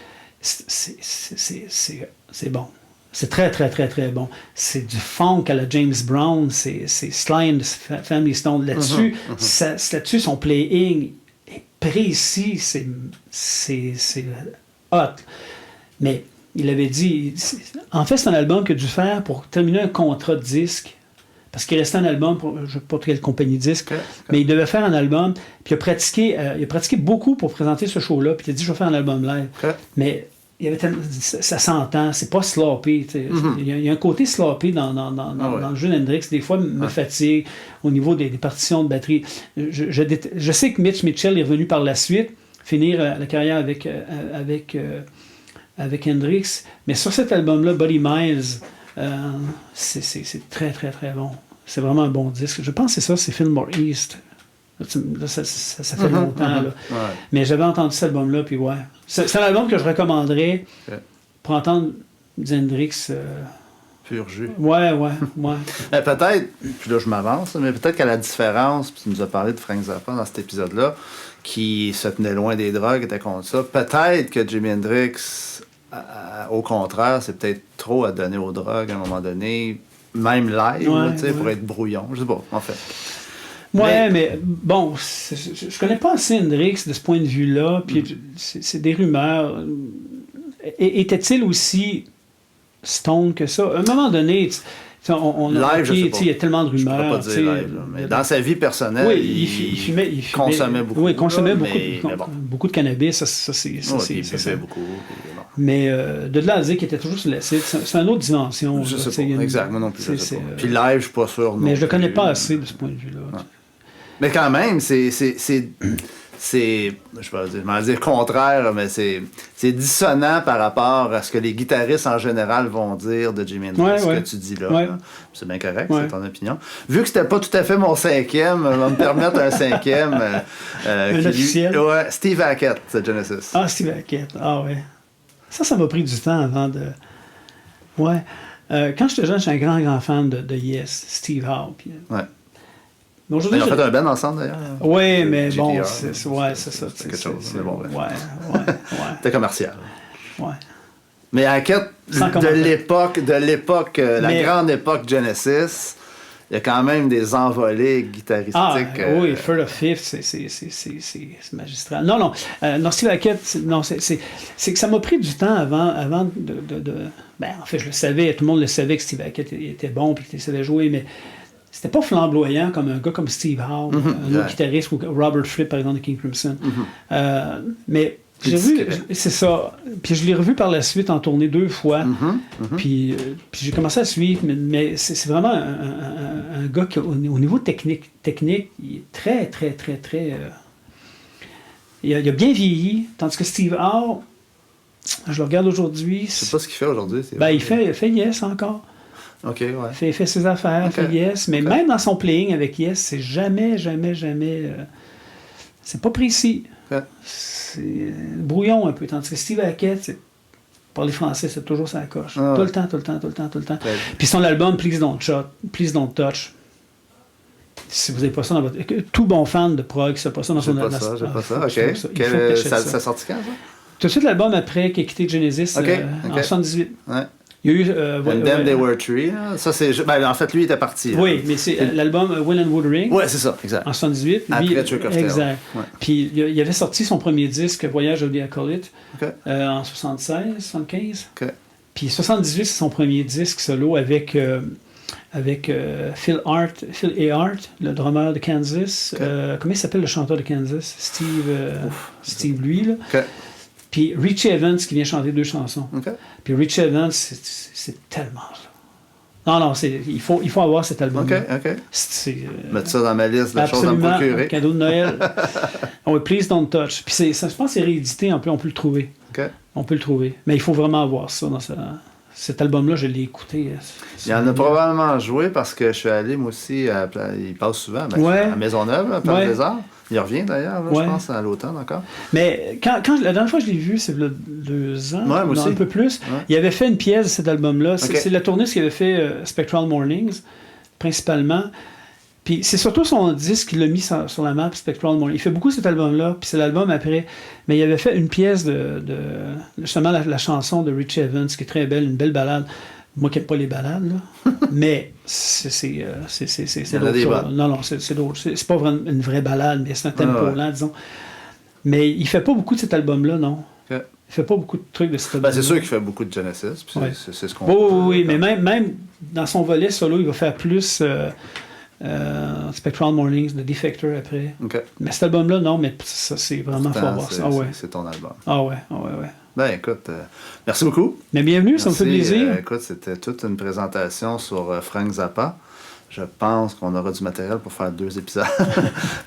C'est bon. C'est très, très, très, très bon. C'est du funk à la James Brown, c'est Sly and the Family Stone. Là-dessus, là-dessus, son playing est précis, c'est hot. Mais il avait dit... En fait, c'est un album qu'il a dû faire pour terminer un contrat de disque. Parce qu'il restait un album pour je ne sais pas quelle compagnie de disque, mais il devait faire un album. Puis il a pratiqué beaucoup pour présenter ce show-là. Puis il a dit, je vais faire un album live. Mais il y avait ça s'entend, c'est pas sloppy. Il y a un côté sloppy dans le jeu d'Hendrix. Des fois, me fatigue au niveau des partitions de batterie. Je sais que Mitch Mitchell est revenu par la suite, finir la carrière avec Hendrix. Mais sur cet album-là, Buddy Miles, c'est très, très, très bon. C'est vraiment un bon disque. Je pense que c'est ça, c'est Fillmore East. Là, ça fait longtemps. Là. Ouais. Mais j'avais entendu cet album-là, puis ouais. C'est un album que je recommanderais pour entendre Hendrix. Pur jus. Ouais. Peut-être, puis là je m'avance, mais peut-être qu'à la différence, puis tu nous as parlé de Frank Zappa dans cet épisode-là, qui se tenait loin des drogues, était contre ça. Peut-être que Jimi Hendrix, au contraire, c'est peut-être trop à donner aux drogues à un moment donné, même live, pour être brouillon. Je sais pas, en fait. Ouais, mais bon, je connais pas assez Hendrix de ce point de vue-là, puis c'est des rumeurs. Était-il aussi stone que ça? À un moment donné, on a live, il y a tellement de rumeurs. Je peux pas dire live, là, mais dans sa vie personnelle, il consommait beaucoup. Oui, il consommait là, beaucoup de cannabis, ça c'est... il buvait beaucoup. Bon. Mais de là à dire qu'il était toujours sur l'acide, c'est une autre dimension. Je là, sais pas, exact, moi non plus, je sais pas. Puis live, je suis pas sûr. Mais je le connais pas assez de ce point de vue-là. Ouais. Mais quand même, c'est je vais dire contraire, mais c'est dissonant par rapport à ce que les guitaristes en général vont dire de Jimi Hendrix, ce que tu dis là. Ouais. C'est bien correct, c'est ton opinion. Vu que c'était pas tout à fait mon cinquième, on va me permettre un cinquième. Un officiel? Ouais, Steve Hackett, c'est Genesis. Ah, Steve Hackett, ouais. Ça m'a pris du temps avant de... Ouais. Quand j'étais jeune, j'étais un grand fan de Yes, Steve Howe. Puis... Ouais. Mais aujourd'hui, ils ont fait un band ensemble, d'ailleurs. Oui, mais GTR, bon, c'est ça. C'est quelque chose. Mais bon, ouais. C'était commercial. Ouais. Mais Hackett, de l'époque, la grande époque Genesis, il y a quand même des envolées guitaristiques. Oui, Third of Fifth, c'est magistral. Non, Steve Hackett, c'est que ça m'a pris du temps avant de... Ben, en fait, je le savais, tout le monde le savait que Steve Hackett était bon et qu'il savait jouer, mais c'était pas flamboyant comme un gars comme Steve Howe, un autre guitariste, ou Robert Fripp, par exemple, de King Crimson. Mais j'ai vu, c'est ça. Puis je l'ai revu par la suite en tournée 2 fois. Puis j'ai commencé à suivre, mais c'est vraiment un gars qui, au niveau technique, il est très, très, très, très... il a bien vieilli, tandis que Steve Howe, je le regarde aujourd'hui... Je sais pas ce qu'il fait aujourd'hui. Il fait Yes encore. OK, ouais. Fait ses affaires, fait Yes, mais même dans son playing avec Yes, c'est jamais... c'est pas précis. C'est brouillon un peu. Tandis que Steve Hackett, parler français, c'est toujours sa coche. Tout le temps. Puis son album Please Don't Touch. Si vous n'avez pas ça dans votre... Tout bon fan de prog, c'est pas ça dans son album. J'ai pas ça. OK. Ça sorti quand, ça? Tout de suite, l'album après qu'il a quitté Genesis en 78. Ouais. Il y a eu... And Then They Were Three. Ça, c'est... en fait, lui, il était parti. Oui, mais c'est l'album Will and Woodring. Oui, c'est ça, exact. En 78. Après Trick of Tail. Exact. Ouais. Puis il avait sorti son premier disque, Voyage of the Acolyte, en 76, 75. Puis 78, c'est son premier disque solo avec Phil A. Hart, le drummer de Kansas. Comment il s'appelle le chanteur de Kansas? Steve lui, là. Puis Richie Evans qui vient chanter 2 chansons. Puis Richie Evans, c'est tellement ça. Non, il faut avoir cet album. Mettre ça dans ma liste de choses à me procurer. Un cadeau de Noël. Please Don't Touch. Puis je pense que c'est réédité, on peut le trouver. On peut le trouver. Mais il faut vraiment avoir ça dans cet album-là, je l'ai écouté. Il en a probablement joué parce que je suis allé, moi aussi, il passe souvent à Maisonneuve, à Place des Arts. Il revient d'ailleurs, je pense, à l'automne encore. Mais quand la dernière fois que je l'ai vu, c'est il y a 2 ans, moi aussi. Un peu plus, il avait fait une pièce de cet album-là. C'est la tournée qui avait fait Spectral Mornings, principalement. Puis c'est surtout son disque qu'il a mis sur la map, Spectral Morning. Il fait beaucoup cet album-là, puis c'est l'album après. Mais il avait fait une pièce justement la chanson de Rich Evans, qui est très belle, une belle ballade. Moi qui n'aime pas les ballades, là. Mais c'est d'autres choses. Non, c'est d'autres. C'est pas vraiment une vraie ballade, mais c'est un tempo lent, disons. Mais il fait pas beaucoup de cet album-là, non. Il fait pas beaucoup de trucs de cet album-là. C'est sûr qu'il fait beaucoup de Genesis, c'est ce qu'on oui, mais même dans son volet solo, il va faire plus... Spectral Mornings, The Defector après. Mais cet album-là, non, mais ça, c'est vraiment fort voir ça. C'est ton album. Ah ouais. Ben écoute, merci beaucoup. Mais bienvenue, ça me fait plaisir. Écoute, c'était toute une présentation sur Frank Zappa. Je pense qu'on aura du matériel pour faire 2 épisodes.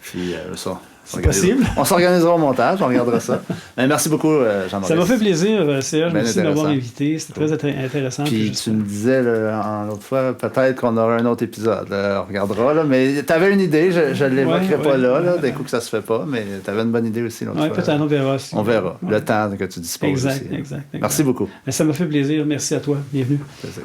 Puis ça. C'est possible. On s'organisera au montage, on regardera ça. Mais merci beaucoup, Jean-Maurice. Ça m'a fait plaisir, Serge, merci de m'avoir invité. C'était très intéressant. Puis tu me disais l'autre fois, peut-être qu'on aura un autre épisode. On regardera. Là, mais tu avais une idée, je ne l'évoquerai pas là, des coups que ça ne se fait pas, mais tu avais une bonne idée aussi l'autre fois. Oui, peut-être, on verra. On verra. Le temps que tu disposes exact. Merci beaucoup. Ça m'a fait plaisir. Merci à toi. Bienvenue. Plaisir.